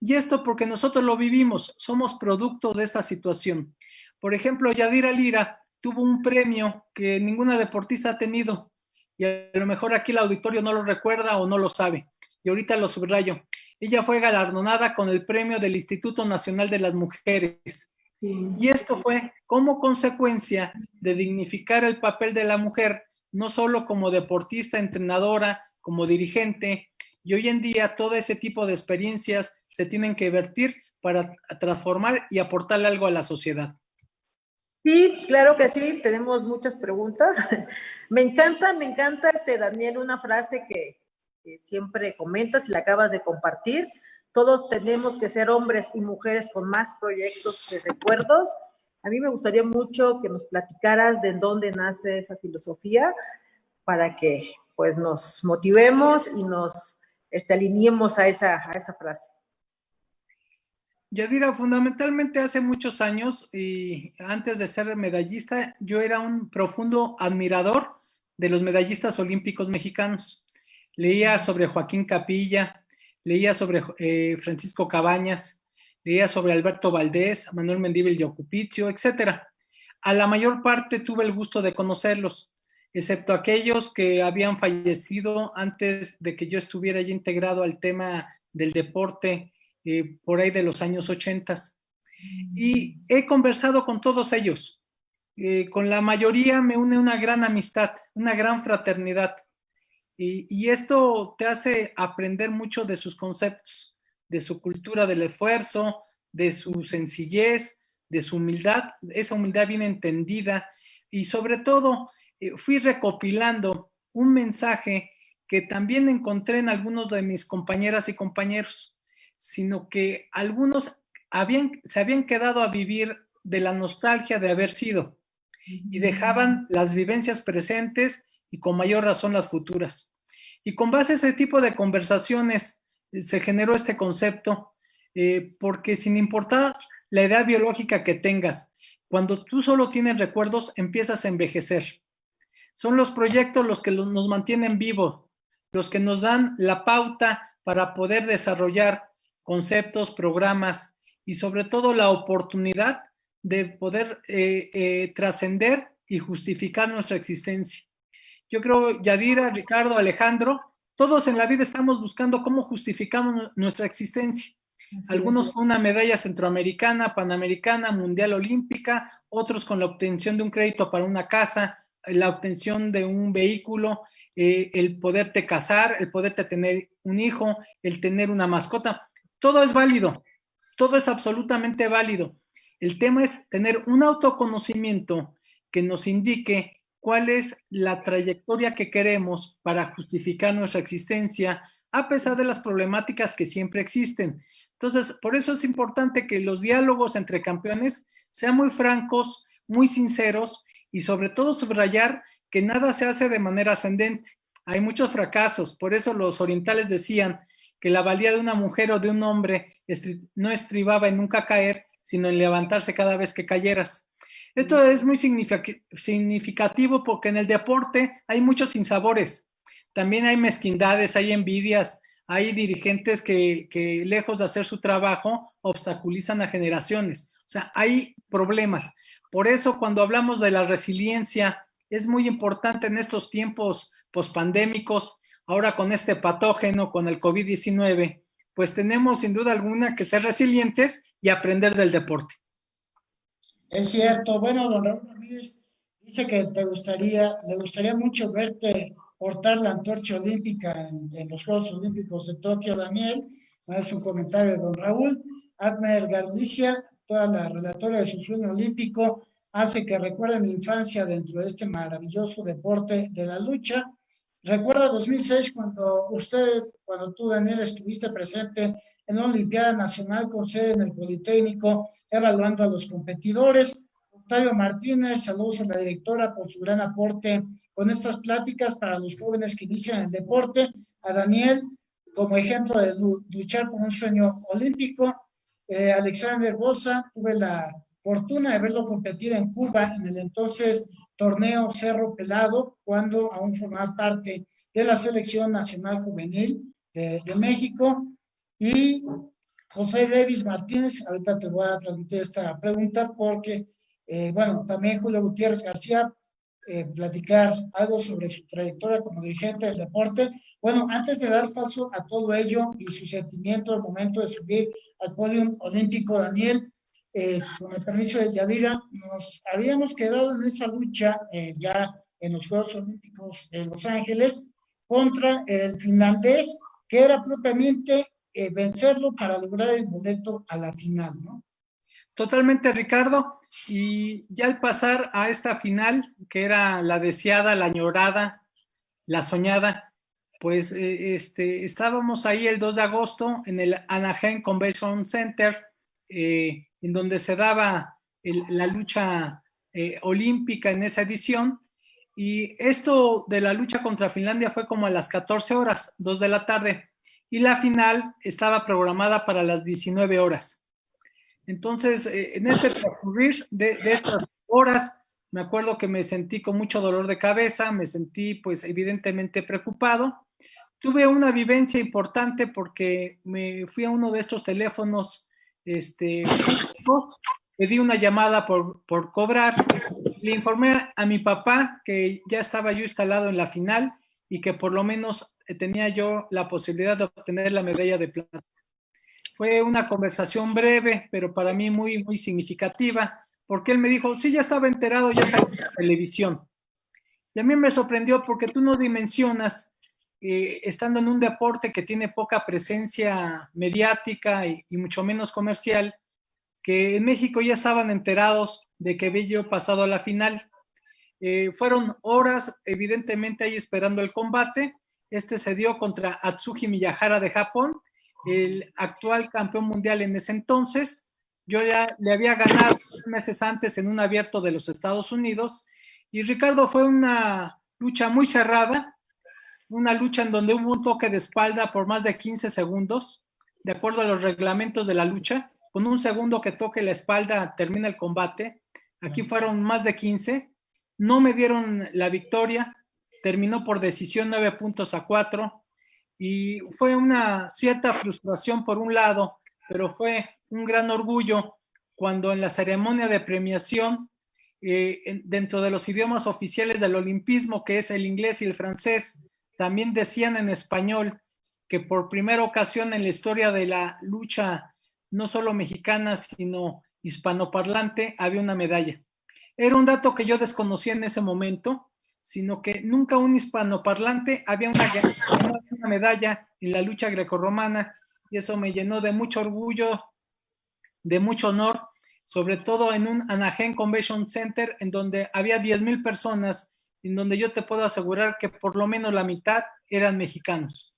Y esto porque nosotros lo vivimos, somos producto de esta situación. Por ejemplo, Yadira Lira tuvo un premio que ninguna deportista ha tenido, y a lo mejor aquí el auditorio no lo recuerda o no lo sabe, y ahorita lo subrayo. Ella fue galardonada con el premio del Instituto Nacional de las Mujeres, y esto fue como consecuencia de dignificar el papel de la mujer, no solo como deportista, entrenadora, como dirigente, y hoy en día todo ese tipo de experiencias se tienen que vertir para transformar y aportarle algo a la sociedad. Sí, claro que sí, tenemos muchas preguntas. Me encanta, Daniel, una frase que siempre comentas y la acabas de compartir. Todos tenemos que ser hombres y mujeres con más proyectos que recuerdos. A mí me gustaría mucho que nos platicaras de dónde nace esa filosofía para que pues nos motivemos y nos alineemos a esa frase. Yadira, fundamentalmente hace muchos años y antes de ser medallista, yo era un profundo admirador de los medallistas olímpicos mexicanos. Leía sobre Joaquín Capilla, leía sobre Francisco Cabañas, leía sobre Alberto Valdés, Manuel Mendívil y Ocupizio, etcétera. A la mayor parte tuve el gusto de conocerlos, excepto aquellos que habían fallecido antes de que yo estuviera ya integrado al tema del deporte por ahí de los años 80. Y he conversado con todos ellos. Con la mayoría me une una gran amistad, una gran fraternidad. Y esto te hace aprender mucho de sus conceptos, de su cultura del esfuerzo, de su sencillez, de su humildad, esa humildad bien entendida. Y sobre todo, fui recopilando un mensaje que también encontré en algunos de mis compañeras y compañeros, sino que algunos se habían quedado a vivir de la nostalgia de haber sido y dejaban las vivencias presentes y con mayor razón las futuras. Y con base a ese tipo de conversaciones se generó este concepto, porque sin importar la edad biológica que tengas, cuando tú solo tienes recuerdos, empiezas a envejecer. Son los proyectos los que nos mantienen vivos, los que nos dan la pauta para poder desarrollar conceptos, programas y sobre todo la oportunidad de poder trascender y justificar nuestra existencia. Yo creo, Yadira, Ricardo, Alejandro, todos en la vida estamos buscando cómo justificamos nuestra existencia. Algunos con una medalla centroamericana, panamericana, mundial olímpica, otros con la obtención de un crédito para una casa, la obtención de un vehículo, el poderte casar, el poderte tener un hijo, el tener una mascota. Todo es válido, todo es absolutamente válido. El tema es tener un autoconocimiento que nos indique cuál es la trayectoria que queremos para justificar nuestra existencia, a pesar de las problemáticas que siempre existen. Entonces, por eso es importante que los diálogos entre campeones sean muy francos, muy sinceros y sobre todo subrayar que nada se hace de manera ascendente. Hay muchos fracasos, por eso los orientales decían que la valía de una mujer o de un hombre no estribaba en nunca caer, sino en levantarse cada vez que cayeras. Esto es muy significativo porque en el deporte hay muchos sinsabores. También hay mezquindades, hay envidias, hay dirigentes que lejos de hacer su trabajo obstaculizan a generaciones. O sea, hay problemas. Por eso cuando hablamos de la resiliencia es muy importante en estos tiempos pospandémicos, ahora con este patógeno, con el COVID-19, pues tenemos sin duda alguna que ser resilientes y aprender del deporte. Es cierto. Bueno, don Raúl Ramírez dice que le gustaría mucho verte portar la antorcha olímpica en los Juegos Olímpicos de Tokio, Daniel. Es un comentario de don Raúl. Admer Garlicia, toda la relatoria de su sueño olímpico, hace que recuerde mi infancia dentro de este maravilloso deporte de la lucha. Recuerda 2006 cuando tú, Daniel, estuviste presente en la Olimpiada Nacional con sede en el Politécnico, evaluando a los competidores. Octavio Martínez, saludos a la directora por su gran aporte con estas pláticas para los jóvenes que inician el deporte. A Daniel, como ejemplo de luchar por un sueño olímpico. Alexander Bosa, tuve la fortuna de verlo competir en Cuba en el entonces torneo Cerro Pelado, cuando aún formaba parte de la selección nacional juvenil de México. Y José Davis Martínez, ahorita te voy a transmitir esta pregunta porque, bueno, también Julio Gutiérrez García, platicar algo sobre su trayectoria como dirigente del deporte. Bueno, antes de dar paso a todo ello y su sentimiento al momento de subir al podio olímpico, Daniel, con el permiso de Yadira, nos habíamos quedado en esa lucha ya en los Juegos Olímpicos de Los Ángeles contra el finlandés, que era propiamente vencerlo para lograr el boleto a la final, ¿no? Totalmente, Ricardo. Y ya al pasar a esta final, que era la deseada, la añorada, la soñada, pues estábamos ahí el 2 de agosto en el Anaheim Convention Center, en donde se daba la lucha olímpica en esa edición. Y esto de la lucha contra Finlandia fue como a las 14 horas, 2 de la tarde. Y la final estaba programada para las 19 horas. Entonces, en este transcurrir de estas horas, me acuerdo que me sentí con mucho dolor de cabeza, me sentí pues evidentemente preocupado. Tuve una vivencia importante porque me fui a uno de estos teléfonos pedí una llamada por cobrar, le informé a mi papá que ya estaba yo instalado en la final y que por lo menos tenía yo la posibilidad de obtener la medalla de plata. Fue una conversación breve, pero para mí muy, muy significativa, porque él me dijo, sí, ya estaba enterado, ya salió en la televisión. Y a mí me sorprendió porque tú no dimensionas, estando en un deporte que tiene poca presencia mediática y mucho menos comercial, que en México ya estaban enterados de que había yo pasado a la final. Fueron horas, evidentemente, ahí esperando el combate. Se dio contra Atsushi Miyahara de Japón, el actual campeón mundial en ese entonces. Yo ya le había ganado meses antes en un abierto de los Estados Unidos. Y Ricardo, fue una lucha muy cerrada, una lucha en donde hubo un toque de espalda por más de 15 segundos, de acuerdo a los reglamentos de la lucha. Con un segundo que toque la espalda termina el combate. Aquí fueron más de 15. No me dieron la victoria. Terminó por decisión 9-4. Y fue una cierta frustración por un lado, pero fue un gran orgullo cuando en la ceremonia de premiación, dentro de los idiomas oficiales del olimpismo, que es el inglés y el francés, también decían en español que por primera ocasión en la historia de la lucha, no solo mexicana, sino hispanoparlante, había una medalla. Era un dato que yo desconocía en ese momento, sino que nunca un hispanoparlante había una medalla en la lucha grecorromana, y eso me llenó de mucho orgullo, de mucho honor, sobre todo en un Anaheim Convention Center, en donde había 10,000 personas, en donde yo te puedo asegurar que por lo menos la mitad eran mexicanos.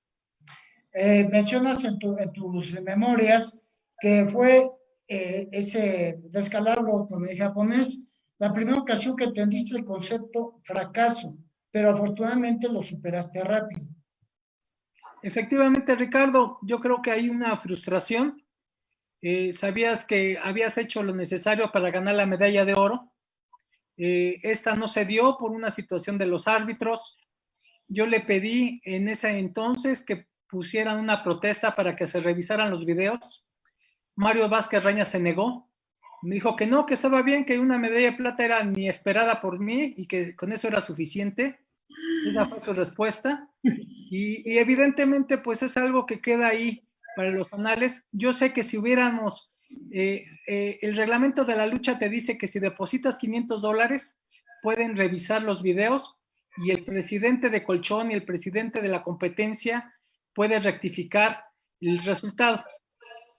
Mencionas en tus memorias que fue ese descalabro con el japonés la primera ocasión que entendiste el concepto fracaso, pero afortunadamente lo superaste rápido. Efectivamente, Ricardo, yo creo que hay una frustración. Sabías que habías hecho lo necesario para ganar la medalla de oro. Esta no se dio por una situación de los árbitros. Yo le pedí en ese entonces que pusieran una protesta para que se revisaran los videos. Mario Vázquez Raña se negó. Me dijo que no, que estaba bien, que una medalla de plata era ni esperada por mí y que con eso era suficiente. Esa fue su respuesta. Y evidentemente, pues es algo que queda ahí para los anales. Yo sé que si hubiéramos, el reglamento de la lucha te dice que si depositas $500, pueden revisar los videos y el presidente de Colchón y el presidente de la competencia puede rectificar el resultado.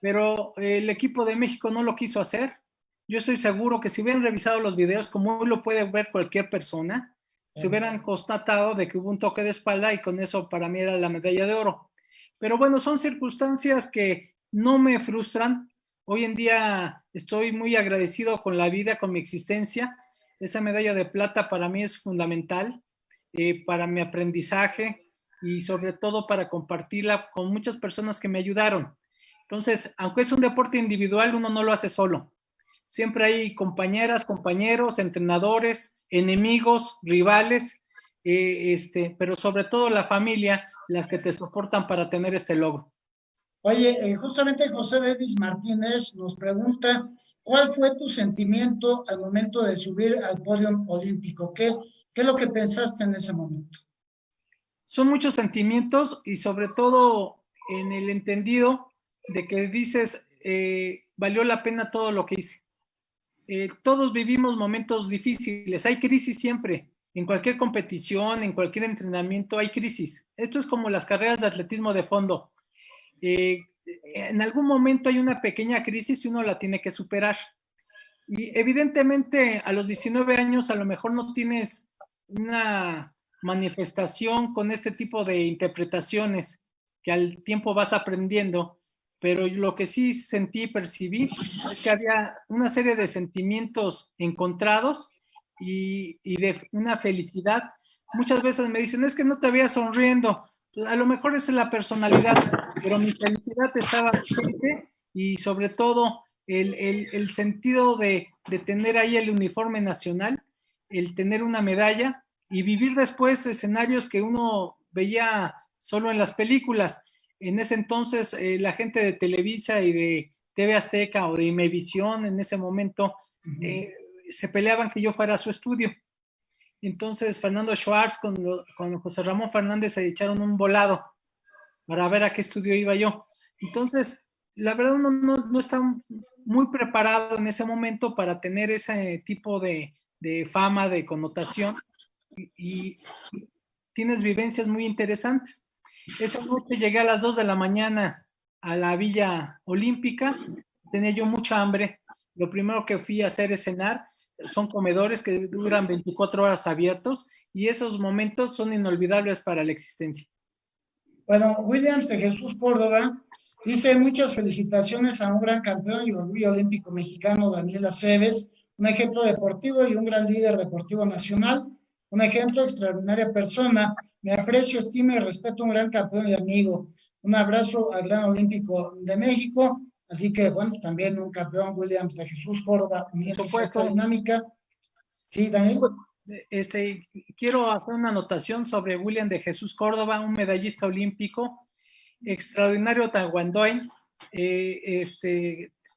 Pero el equipo de México no lo quiso hacer. Yo estoy seguro que si hubieran revisado los videos, como hoy lo puede ver cualquier persona, se hubieran constatado de que hubo un toque de espalda y con eso para mí era la medalla de oro. Pero bueno, son circunstancias que no me frustran. Hoy en día estoy muy agradecido con la vida, con mi existencia. Esa medalla de plata para mí es fundamental, para mi aprendizaje y sobre todo para compartirla con muchas personas que me ayudaron. Entonces, aunque es un deporte individual, uno no lo hace solo. Siempre hay compañeras, compañeros, entrenadores, enemigos, rivales, pero sobre todo la familia, las que te soportan para tener este logro. Oye, justamente José Davis Martínez nos pregunta, ¿cuál fue tu sentimiento al momento de subir al podio olímpico? ¿Qué es lo que pensaste en ese momento? Son muchos sentimientos y sobre todo en el entendido de que dices, valió la pena todo lo que hice. Todos vivimos momentos difíciles, hay crisis siempre, en cualquier competición, en cualquier entrenamiento hay crisis. Esto es como las carreras de atletismo de fondo. En algún momento hay una pequeña crisis y uno la tiene que superar. Y evidentemente a los 19 años a lo mejor no tienes una manifestación con este tipo de interpretaciones que al tiempo vas aprendiendo, pero lo que sí sentí y percibí es que había una serie de sentimientos encontrados y de una felicidad. Muchas veces me dicen, es que no te veía sonriendo. Pues a lo mejor esa es la personalidad, pero mi felicidad estaba presente y sobre todo el sentido de tener ahí el uniforme nacional, el tener una medalla y vivir después escenarios que uno veía solo en las películas. En ese entonces la gente de Televisa y TV Azteca o de Imevisión en ese momento, se peleaban que yo fuera a su estudio. Entonces Fernando Schwartz con José Ramón Fernández se echaron un volado para ver a qué estudio iba yo. Entonces, la verdad uno no está muy preparado en ese momento para tener ese tipo de fama, de connotación, y tienes vivencias muy interesantes. Esa noche llegué a las 2 de la mañana a la Villa Olímpica, tenía yo mucha hambre, lo primero que fui a hacer es cenar, son comedores que duran 24 horas abiertos, y esos momentos son inolvidables para la existencia. Bueno, Williams de Jesús Córdoba dice: muchas felicitaciones a un gran campeón y orgullo olímpico mexicano, Daniel Aceves, un ejemplo deportivo y un gran líder deportivo nacional, un ejemplo de extraordinaria persona. Me aprecio, estimo y respeto a un gran campeón y amigo. Un abrazo al gran olímpico de México. Así que, bueno, también un campeón, Williams de Jesús Córdoba, uniéndose a esta dinámica. Sí, Daniel. Quiero hacer una anotación sobre William de Jesús Córdoba, un medallista olímpico, extraordinario taekwondoín,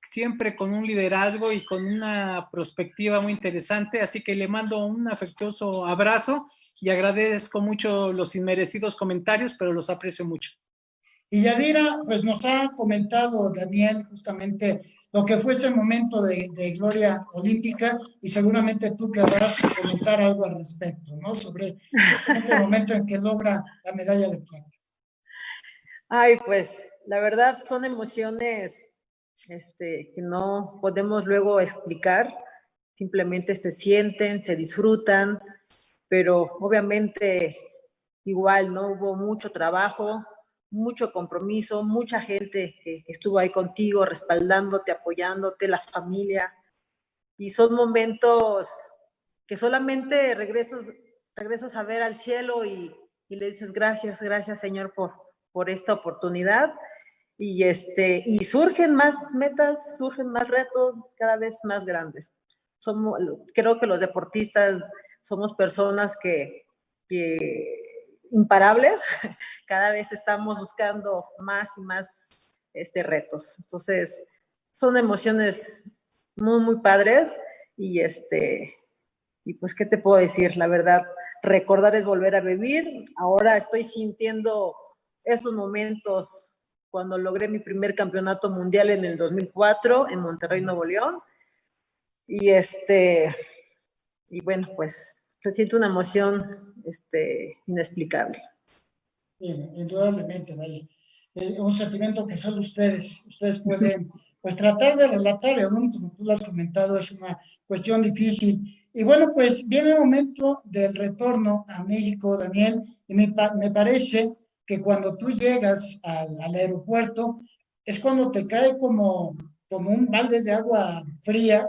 siempre con un liderazgo y con una perspectiva muy interesante, así que le mando un afectuoso abrazo y agradezco mucho los inmerecidos comentarios, pero los aprecio mucho. Y Yadira, pues nos ha comentado, Daniel, justamente lo que fue ese momento de gloria olímpica, y seguramente tú querrás comentar algo al respecto, ¿no? Sobre el momento en que logra la medalla de plata. Ay, pues la verdad son emociones que no podemos luego explicar, simplemente se sienten, se disfrutan, pero obviamente igual, ¿no? Hubo mucho trabajo, mucho compromiso, mucha gente que estuvo ahí contigo, respaldándote, apoyándote, la familia, y son momentos que solamente regresas a ver al cielo y le dices gracias, gracias Señor por esta oportunidad, y surgen más metas, surgen más retos cada vez más grandes. Creo que los deportistas somos personas que imparables, cada vez estamos buscando más y más retos. Entonces, son emociones muy, muy padres, y pues, ¿qué te puedo decir? La verdad, recordar es volver a vivir. Ahora estoy sintiendo esos momentos cuando logré mi primer campeonato mundial en el 2004 en Monterrey, Nuevo León, y bueno, pues se siente una emoción inexplicable. Bien, indudablemente, vale. Un sentimiento que solo ustedes pueden, pues, tratar de relatar, y aún como tú lo has comentado, es una cuestión difícil. Y bueno, pues viene el momento del retorno a México, Daniel, y me parece que cuando tú llegas al aeropuerto es cuando te cae como un balde de agua fría,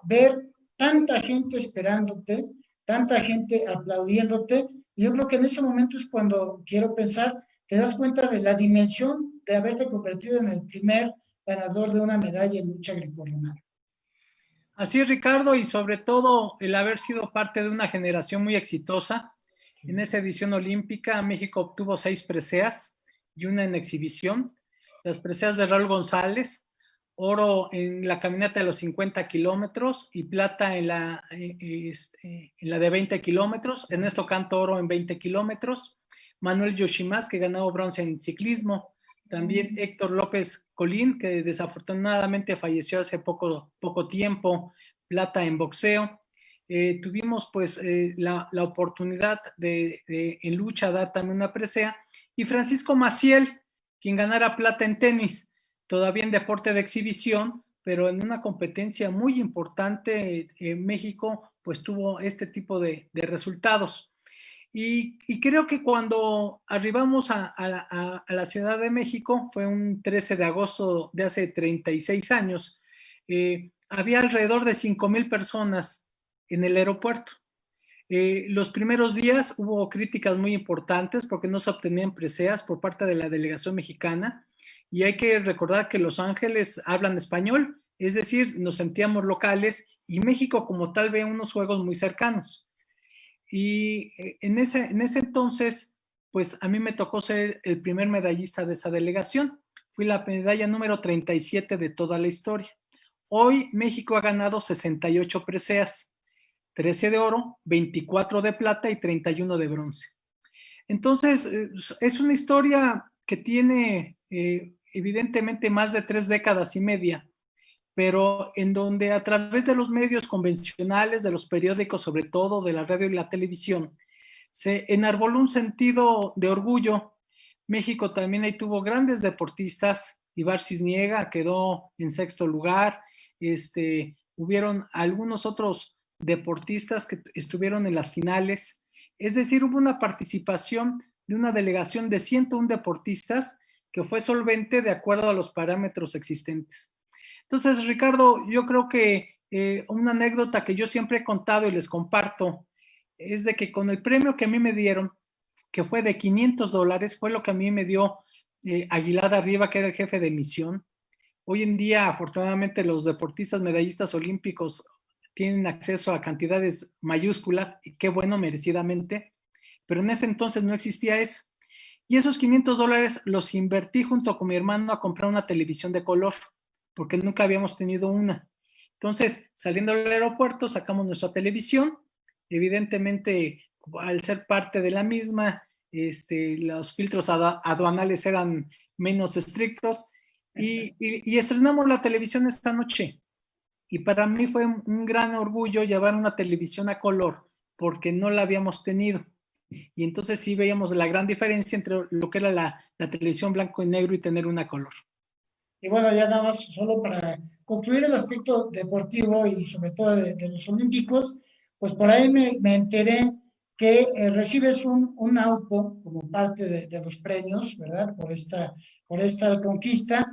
ver tanta gente esperándote, tanta gente aplaudiéndote. Y yo creo que en ese momento es cuando, quiero pensar, te das cuenta de la dimensión de haberte convertido en el primer ganador de una medalla en lucha grecorromana. Así es, Ricardo, y sobre todo el haber sido parte de una generación muy exitosa. Sí. En esa edición olímpica, México obtuvo 6 preseas y una en exhibición. Las preseas de Raúl González, oro en la caminata de los 50 kilómetros y plata en la de 20 kilómetros. Ernesto Canto, oro en 20 kilómetros. Manuel Yoshimas, que ganó bronce en ciclismo. También Héctor López Colín, que desafortunadamente falleció hace poco tiempo, plata en boxeo. Tuvimos pues la oportunidad de en lucha dar también una presea. Y Francisco Maciel, quien ganara plata en tenis, todavía en deporte de exhibición, pero en una competencia muy importante en México, pues tuvo este tipo de resultados. Y creo que cuando arribamos a la Ciudad de México, fue un 13 de agosto de hace 36 años, había alrededor de 5,000 personas en el aeropuerto. Los primeros días hubo críticas muy importantes porque no se obtenían preseas por parte de la delegación mexicana, y hay que recordar que Los Ángeles hablan español, es decir, nos sentíamos locales, y México como tal ve unos juegos muy cercanos. Y en ese entonces, pues a mí me tocó ser el primer medallista de esa delegación. fui la medalla número 37 de toda la historia. Hoy México ha ganado 68 preseas, 13 de oro, 24 de plata y 31 de bronce. Entonces, es una historia que tiene evidentemente más de 3 décadas y media, pero en donde a través de los medios convencionales, de los periódicos, sobre todo de la radio y la televisión, se enarboló un sentido de orgullo. México también ahí tuvo grandes deportistas. Ibar Cisniega quedó en 6º lugar. Hubieron algunos otros deportistas que estuvieron en las finales. Es decir, hubo una participación de una delegación de 101 deportistas que fue solvente de acuerdo a los parámetros existentes. Entonces, Ricardo, yo creo que una anécdota que yo siempre he contado y les comparto es de que con el premio que a mí me dieron, que fue de $500, fue lo que a mí me dio Aguilar Arriba, que era el jefe de misión. Hoy en día, afortunadamente, los deportistas medallistas olímpicos tienen acceso a cantidades mayúsculas, y qué bueno, merecidamente, pero en ese entonces no existía eso. Y esos $500 los invertí junto con mi hermano a comprar una televisión de color, porque nunca habíamos tenido una. Entonces, saliendo del aeropuerto, sacamos nuestra televisión. Evidentemente, al ser parte de la misma, los filtros aduanales eran menos estrictos y estrenamos la televisión esta noche. Y para mí fue un gran orgullo llevar una televisión a color porque no la habíamos tenido. Y entonces sí veíamos la gran diferencia entre lo que era la televisión blanco y negro y tener una color. Y bueno, ya nada más, solo para concluir el aspecto deportivo y sobre todo de los olímpicos, pues por ahí me enteré que recibes un auto como parte de los premios, ¿verdad? Por esta conquista,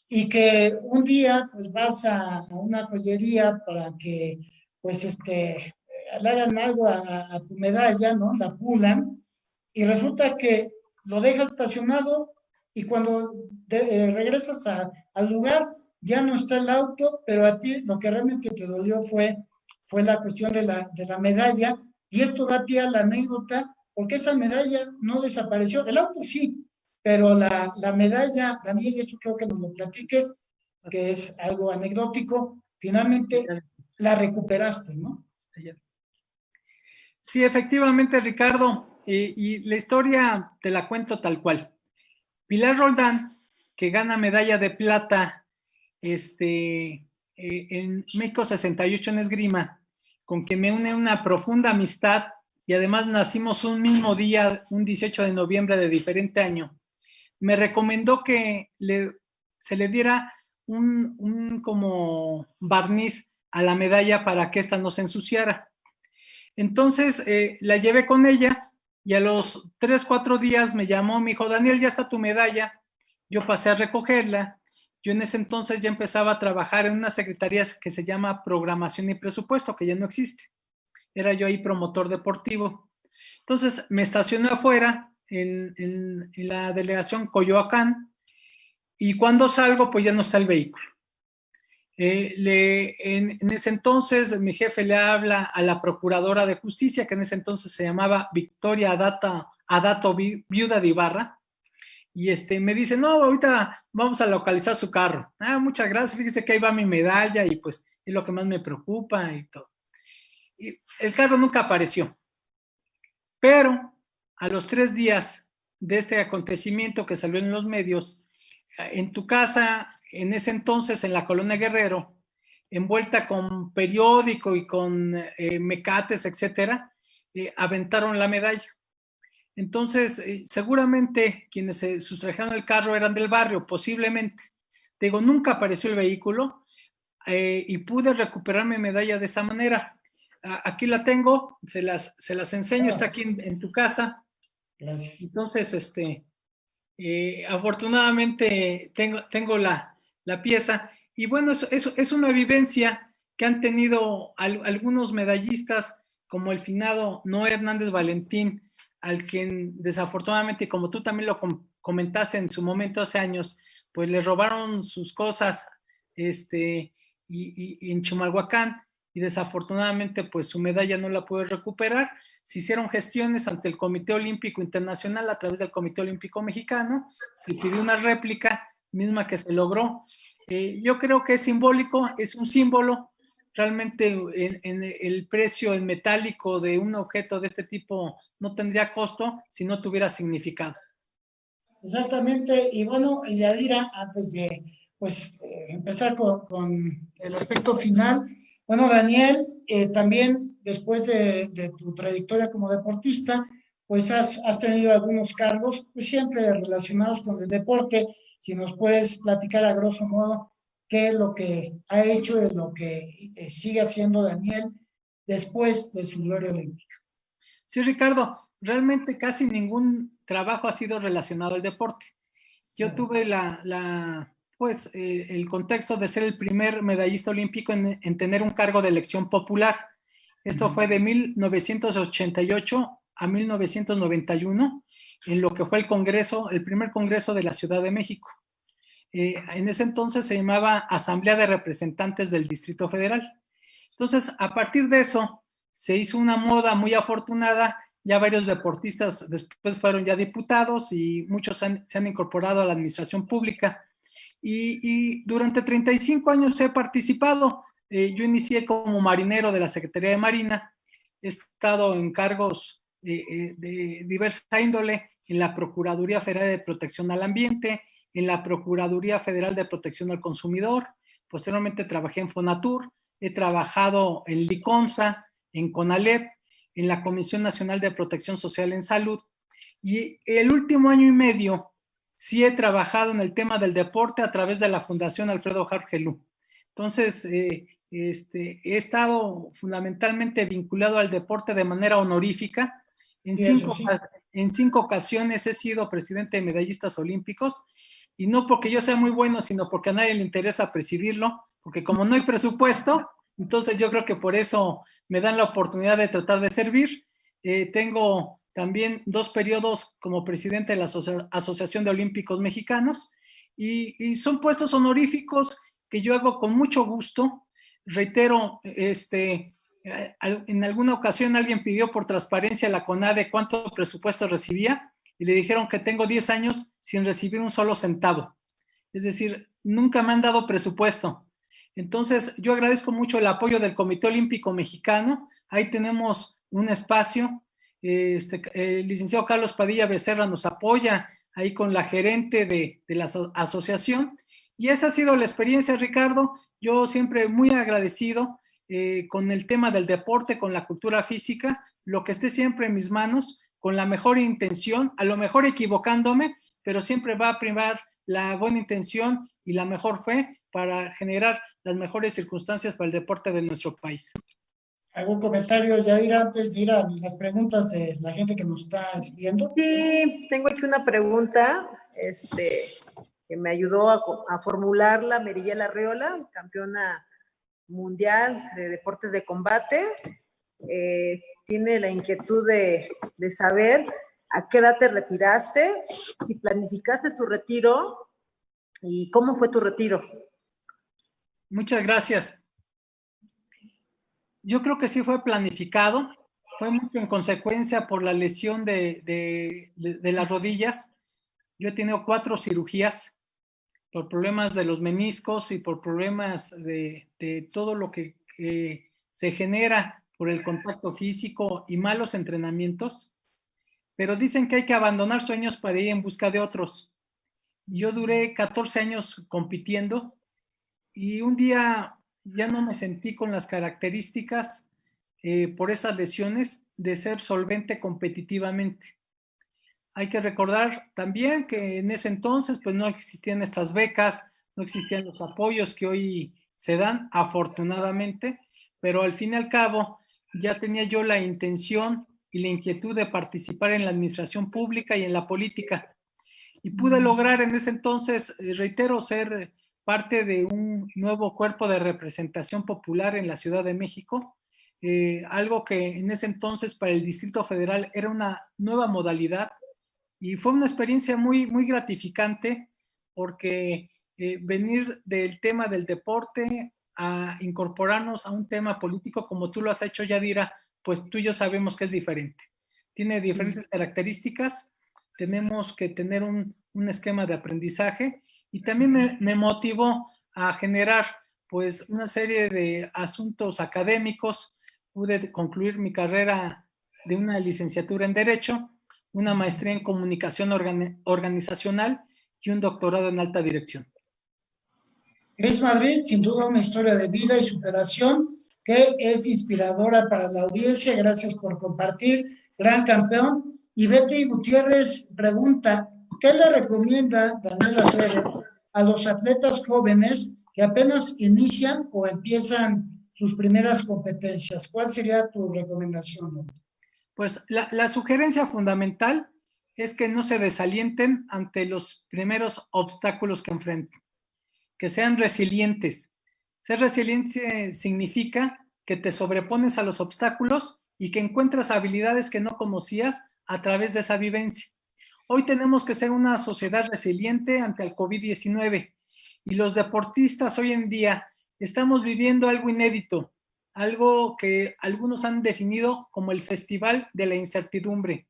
y que un día pues vas a una joyería para que pues le hagan algo a tu medalla, ¿no? La pulan, y resulta que lo dejas estacionado y cuando regresas al lugar ya no está el auto, pero a ti lo que realmente te dolió fue la cuestión de la medalla, y esto da pie a la anécdota, porque esa medalla no desapareció, el auto sí, pero la medalla, Daniel, y eso creo que nos lo platiques, que es algo anecdótico, finalmente la recuperaste, ¿no? Sí, efectivamente, Ricardo, y la historia te la cuento tal cual. Pilar Roldán, que gana medalla de plata en México 68 en esgrima, con quien me une una profunda amistad y además nacimos un mismo día, un 18 de noviembre de diferente año, me recomendó que se le diera un como barniz a la medalla para que ésta no se ensuciara. Entonces la llevé con ella y a los 3, 4 días me llamó, me dijo, Daniel, ya está tu medalla. Yo pasé a recogerla. Yo en ese entonces ya empezaba a trabajar en una secretaría que se llama Programación y Presupuesto, que ya no existe. Era yo ahí promotor deportivo. Entonces me estacioné afuera en la delegación Coyoacán y cuando salgo pues ya no está el vehículo. En ese entonces mi jefe le habla a la procuradora de justicia, que en ese entonces se llamaba Victoria Adato Viuda de Ibarra, y me dice, no, ahorita vamos a localizar su carro. Ah, muchas gracias, fíjese que ahí va mi medalla y pues es lo que más me preocupa y todo. Y el carro nunca apareció, pero a los 3 días de este acontecimiento que salió en los medios, en tu casa, en ese entonces en la Colonia Guerrero, envuelta con periódico y con mecates, etcétera, aventaron la medalla. Entonces, seguramente quienes se sustrajeron el carro eran del barrio, posiblemente. Digo, nunca apareció el vehículo y pude recuperar mi medalla de esa manera. Aquí la tengo, se las enseño, está aquí en tu casa. Gracias. Entonces, afortunadamente tengo la pieza y bueno, eso es una vivencia que han tenido algunos medallistas como el finado Noé Hernández Valentín, al quien desafortunadamente, como tú también lo comentaste en su momento hace años, pues le robaron sus cosas y en Chimalhuacán, y desafortunadamente pues su medalla no la pudo recuperar. Se hicieron gestiones ante el Comité Olímpico Internacional a través del Comité Olímpico Mexicano, se pidió una réplica, misma que se logró. Yo creo que es simbólico, es un símbolo. Realmente en el precio en metálico de un objeto de este tipo no tendría costo si no tuviera significado. Exactamente, y bueno, Yadira, antes de pues empezar con el aspecto final, bueno, Daniel, también después de tu trayectoria como deportista, pues has tenido algunos cargos, pues siempre relacionados con el deporte. Si nos puedes platicar a grosso modo qué es lo que ha hecho y lo que sigue haciendo Daniel después de su gloria olímpica. Sí, Ricardo, realmente casi ningún trabajo ha sido relacionado al deporte. Yo tuve pues, el contexto de ser el primer medallista olímpico en tener un cargo de elección popular. Esto fue de 1988 a 1991, en lo que fue el primer congreso de la Ciudad de México. En ese entonces se llamaba Asamblea de Representantes del Distrito Federal. Entonces, a partir de eso, se hizo una moda muy afortunada. Ya varios deportistas después fueron ya diputados y muchos se han incorporado a la administración pública. Y durante 35 años he participado. Yo inicié como marinero de la Secretaría de Marina. He estado en cargos de diversa índole en la Procuraduría Federal de Protección al Ambiente, en la Procuraduría Federal de Protección al Consumidor. Posteriormente trabajé en Fonatur. He trabajado en Liconsa, en CONALEP, en la Comisión Nacional de Protección Social en Salud, y el último año y medio sí he trabajado en el tema del deporte a través de la Fundación Alfredo Harp Helú. Entonces, he estado fundamentalmente vinculado al deporte de manera honorífica. En 5 ocasiones he sido presidente de medallistas olímpicos, y no porque yo sea muy bueno, sino porque a nadie le interesa presidirlo, porque como no hay presupuesto, entonces yo creo que por eso me dan la oportunidad de tratar de servir. Tengo también 2 periodos como presidente de la Asociación de Olímpicos Mexicanos, y son puestos honoríficos que yo hago con mucho gusto. Reitero, en alguna ocasión alguien pidió por transparencia a la CONADE cuánto presupuesto recibía, y le dijeron que tengo 10 años sin recibir un solo centavo. Es decir, nunca me han dado presupuesto. Entonces, yo agradezco mucho el apoyo del Comité Olímpico Mexicano. Ahí tenemos un espacio. El licenciado Carlos Padilla Becerra nos apoya ahí con la gerente de la asociación. Y esa ha sido la experiencia, Ricardo. Yo siempre muy agradecido con el tema del deporte, con la cultura física, lo que esté siempre en mis manos, con la mejor intención, a lo mejor equivocándome, pero siempre va a primar la buena intención y la mejor fe para generar las mejores circunstancias para el deporte de nuestro país. ¿Algún comentario, Yadira, antes de ir a las preguntas de la gente que nos está viendo? Sí, tengo aquí una pregunta que me ayudó a formularla Merilla Arreola, campeona mundial de deportes de combate. Tiene la inquietud de saber a qué edad te retiraste, si planificaste tu retiro y cómo fue tu retiro. Muchas gracias. Yo creo que sí fue planificado, fue mucho en consecuencia por la lesión de las rodillas. Yo he tenido 4 cirugías por problemas de los meniscos y por problemas de todo lo que se genera por el contacto físico y malos entrenamientos, pero dicen que hay que abandonar sueños para ir en busca de otros. Yo duré 14 años compitiendo y un día ya no me sentí con las características por esas lesiones de ser solvente competitivamente. Hay que recordar también que en ese entonces pues no existían estas becas, no existían los apoyos que hoy se dan, afortunadamente, pero al fin y al cabo ya tenía yo la intención y la inquietud de participar en la administración pública y en la política. Y pude lograr en ese entonces, reitero, ser parte de un nuevo cuerpo de representación popular en la Ciudad de México, algo que en ese entonces para el Distrito Federal era una nueva modalidad, y fue una experiencia muy, muy gratificante porque venir del tema del deporte a incorporarnos a un tema político como tú lo has hecho, Yadira, pues tú y yo sabemos que es diferente. Tiene diferentes características, tenemos que tener un esquema de aprendizaje, y también me motivó a generar pues una serie de asuntos académicos. Pude concluir mi carrera de una licenciatura en Derecho, una maestría en Comunicación Organizacional y un doctorado en Alta Dirección. Cris Madrid, sin duda una historia de vida y superación que es inspiradora para la audiencia. Gracias por compartir, gran campeón. Y Betty Gutiérrez pregunta, ¿qué le recomienda Daniel Aceves a los atletas jóvenes que apenas inician o empiezan sus primeras competencias? ¿Cuál sería tu recomendación? Pues la sugerencia fundamental es que no se desalienten ante los primeros obstáculos que enfrenten, que sean resilientes. Ser resiliente significa que te sobrepones a los obstáculos y que encuentras habilidades que no conocías a través de esa vivencia. Hoy tenemos que ser una sociedad resiliente ante el COVID-19 y los deportistas hoy en día estamos viviendo algo inédito, algo que algunos han definido como el festival de la incertidumbre.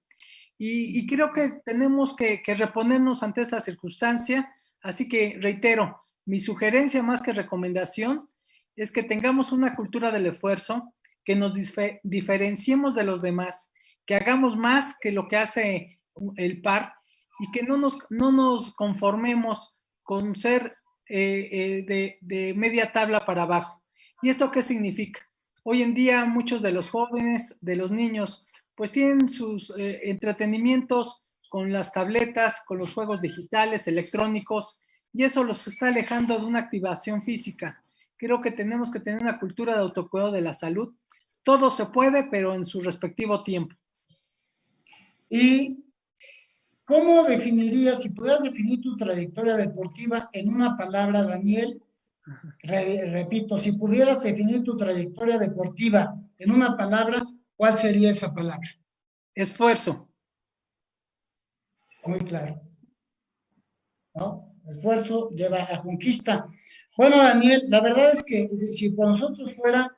Y creo que tenemos que reponernos ante esta circunstancia, así que reitero, mi sugerencia más que recomendación es que tengamos una cultura del esfuerzo, que nos diferenciemos de los demás, que hagamos más que lo que hace el par y que no nos conformemos con ser de media tabla para abajo. ¿Y esto qué significa? Hoy en día muchos de los jóvenes, de los niños, pues tienen sus entretenimientos con las tabletas, con los juegos digitales, electrónicos, y eso los está alejando de una activación física. Creo que tenemos que tener una cultura de autocuidado de la salud. Todo se puede, pero en su respectivo tiempo. ¿Y cómo definirías, si pudieras definir tu trayectoria deportiva en una palabra, Daniel? Repito, si pudieras definir tu trayectoria deportiva en una palabra, ¿cuál sería esa palabra? Esfuerzo. Muy claro, ¿no? Esfuerzo lleva a conquista. Bueno, Daniel, la verdad es que si por nosotros fuera,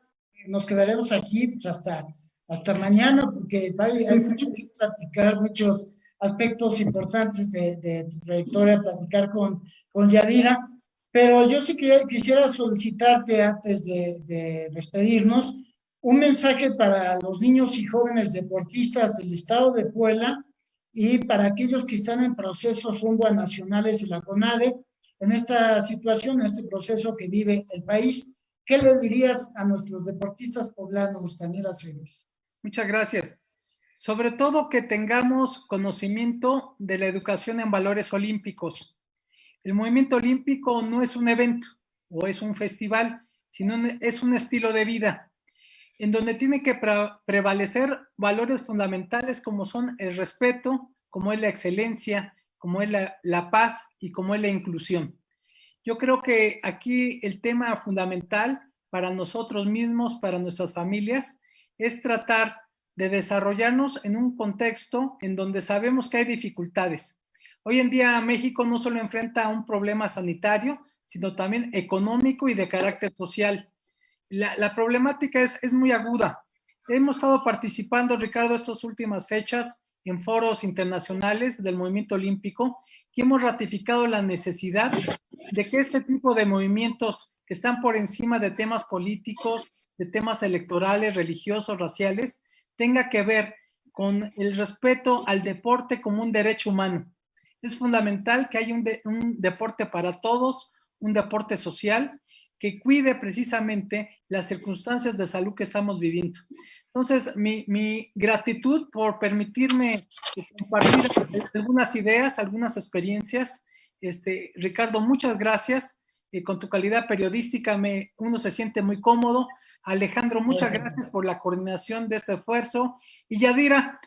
nos quedaremos aquí pues, hasta mañana, porque hay mucho que platicar, muchos aspectos importantes de tu trayectoria, platicar con Yadira, pero yo sí quisiera solicitarte antes de despedirnos un mensaje para los niños y jóvenes deportistas del estado de Puebla y para aquellos que están en procesos rumbo a nacionales de la CONADE, en esta situación, en este proceso que vive el país. ¿Qué le dirías a nuestros deportistas poblanos, Daniel Aceves? Muchas gracias. Sobre todo que tengamos conocimiento de la educación en valores olímpicos. El movimiento olímpico no es un evento o es un festival, sino es un estilo de vida, en donde tiene que prevalecer valores fundamentales como son el respeto, como es la excelencia, como es la paz y como es la inclusión. Yo creo que aquí el tema fundamental para nosotros mismos, para nuestras familias, es tratar de desarrollarnos en un contexto en donde sabemos que hay dificultades. Hoy en día México no solo enfrenta un problema sanitario, sino también económico y de carácter social. La problemática es muy aguda. Hemos estado participando, Ricardo, estas últimas fechas en foros internacionales del movimiento olímpico y hemos ratificado la necesidad de que este tipo de movimientos que están por encima de temas políticos, de temas electorales, religiosos, raciales, tenga que ver con el respeto al deporte como un derecho humano. Es fundamental que haya un deporte para todos, un deporte social, que cuide precisamente las circunstancias de salud que estamos viviendo. Entonces, mi gratitud por permitirme compartir algunas ideas, algunas experiencias. Ricardo, muchas gracias. Con tu calidad periodística uno se siente muy cómodo. Alejandro, muchas gracias por la coordinación de este esfuerzo. Y Yadira,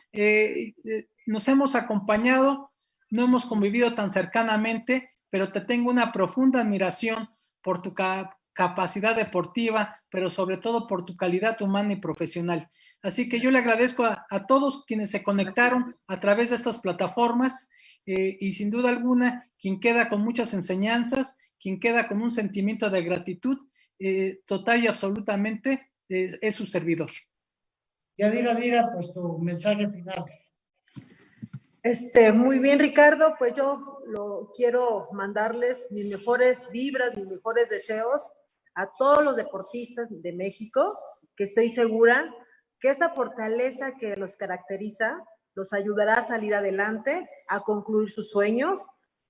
nos hemos acompañado, no hemos convivido tan cercanamente, pero te tengo una profunda admiración por tu capacidad deportiva, pero sobre todo por tu calidad humana y profesional. Así que yo le agradezco a todos quienes se conectaron a través de estas plataformas y sin duda alguna, quien queda con muchas enseñanzas, quien queda con un sentimiento de gratitud total y absolutamente es su servidor. Yadira, pues tu mensaje final. Muy bien, Ricardo, pues yo quiero mandarles mis mejores vibras, mis mejores deseos a todos los deportistas de México, que estoy segura que esa fortaleza que los caracteriza los ayudará a salir adelante, a concluir sus sueños,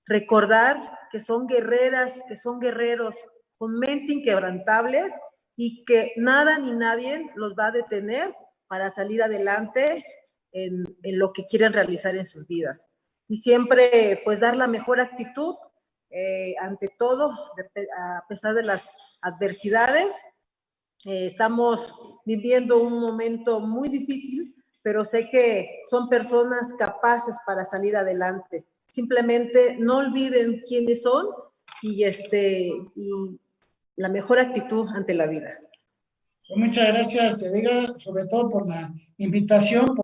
recordar que son guerreras, que son guerreros con mente inquebrantables y que nada ni nadie los va a detener para salir adelante en lo que quieren realizar en sus vidas. Y siempre, pues, dar la mejor actitud ante todo, a pesar de las adversidades. Estamos viviendo un momento muy difícil, pero sé que son personas capaces para salir adelante. Simplemente no olviden quiénes son y la mejor actitud ante la vida. Muchas gracias, Edgar, sobre todo por la invitación.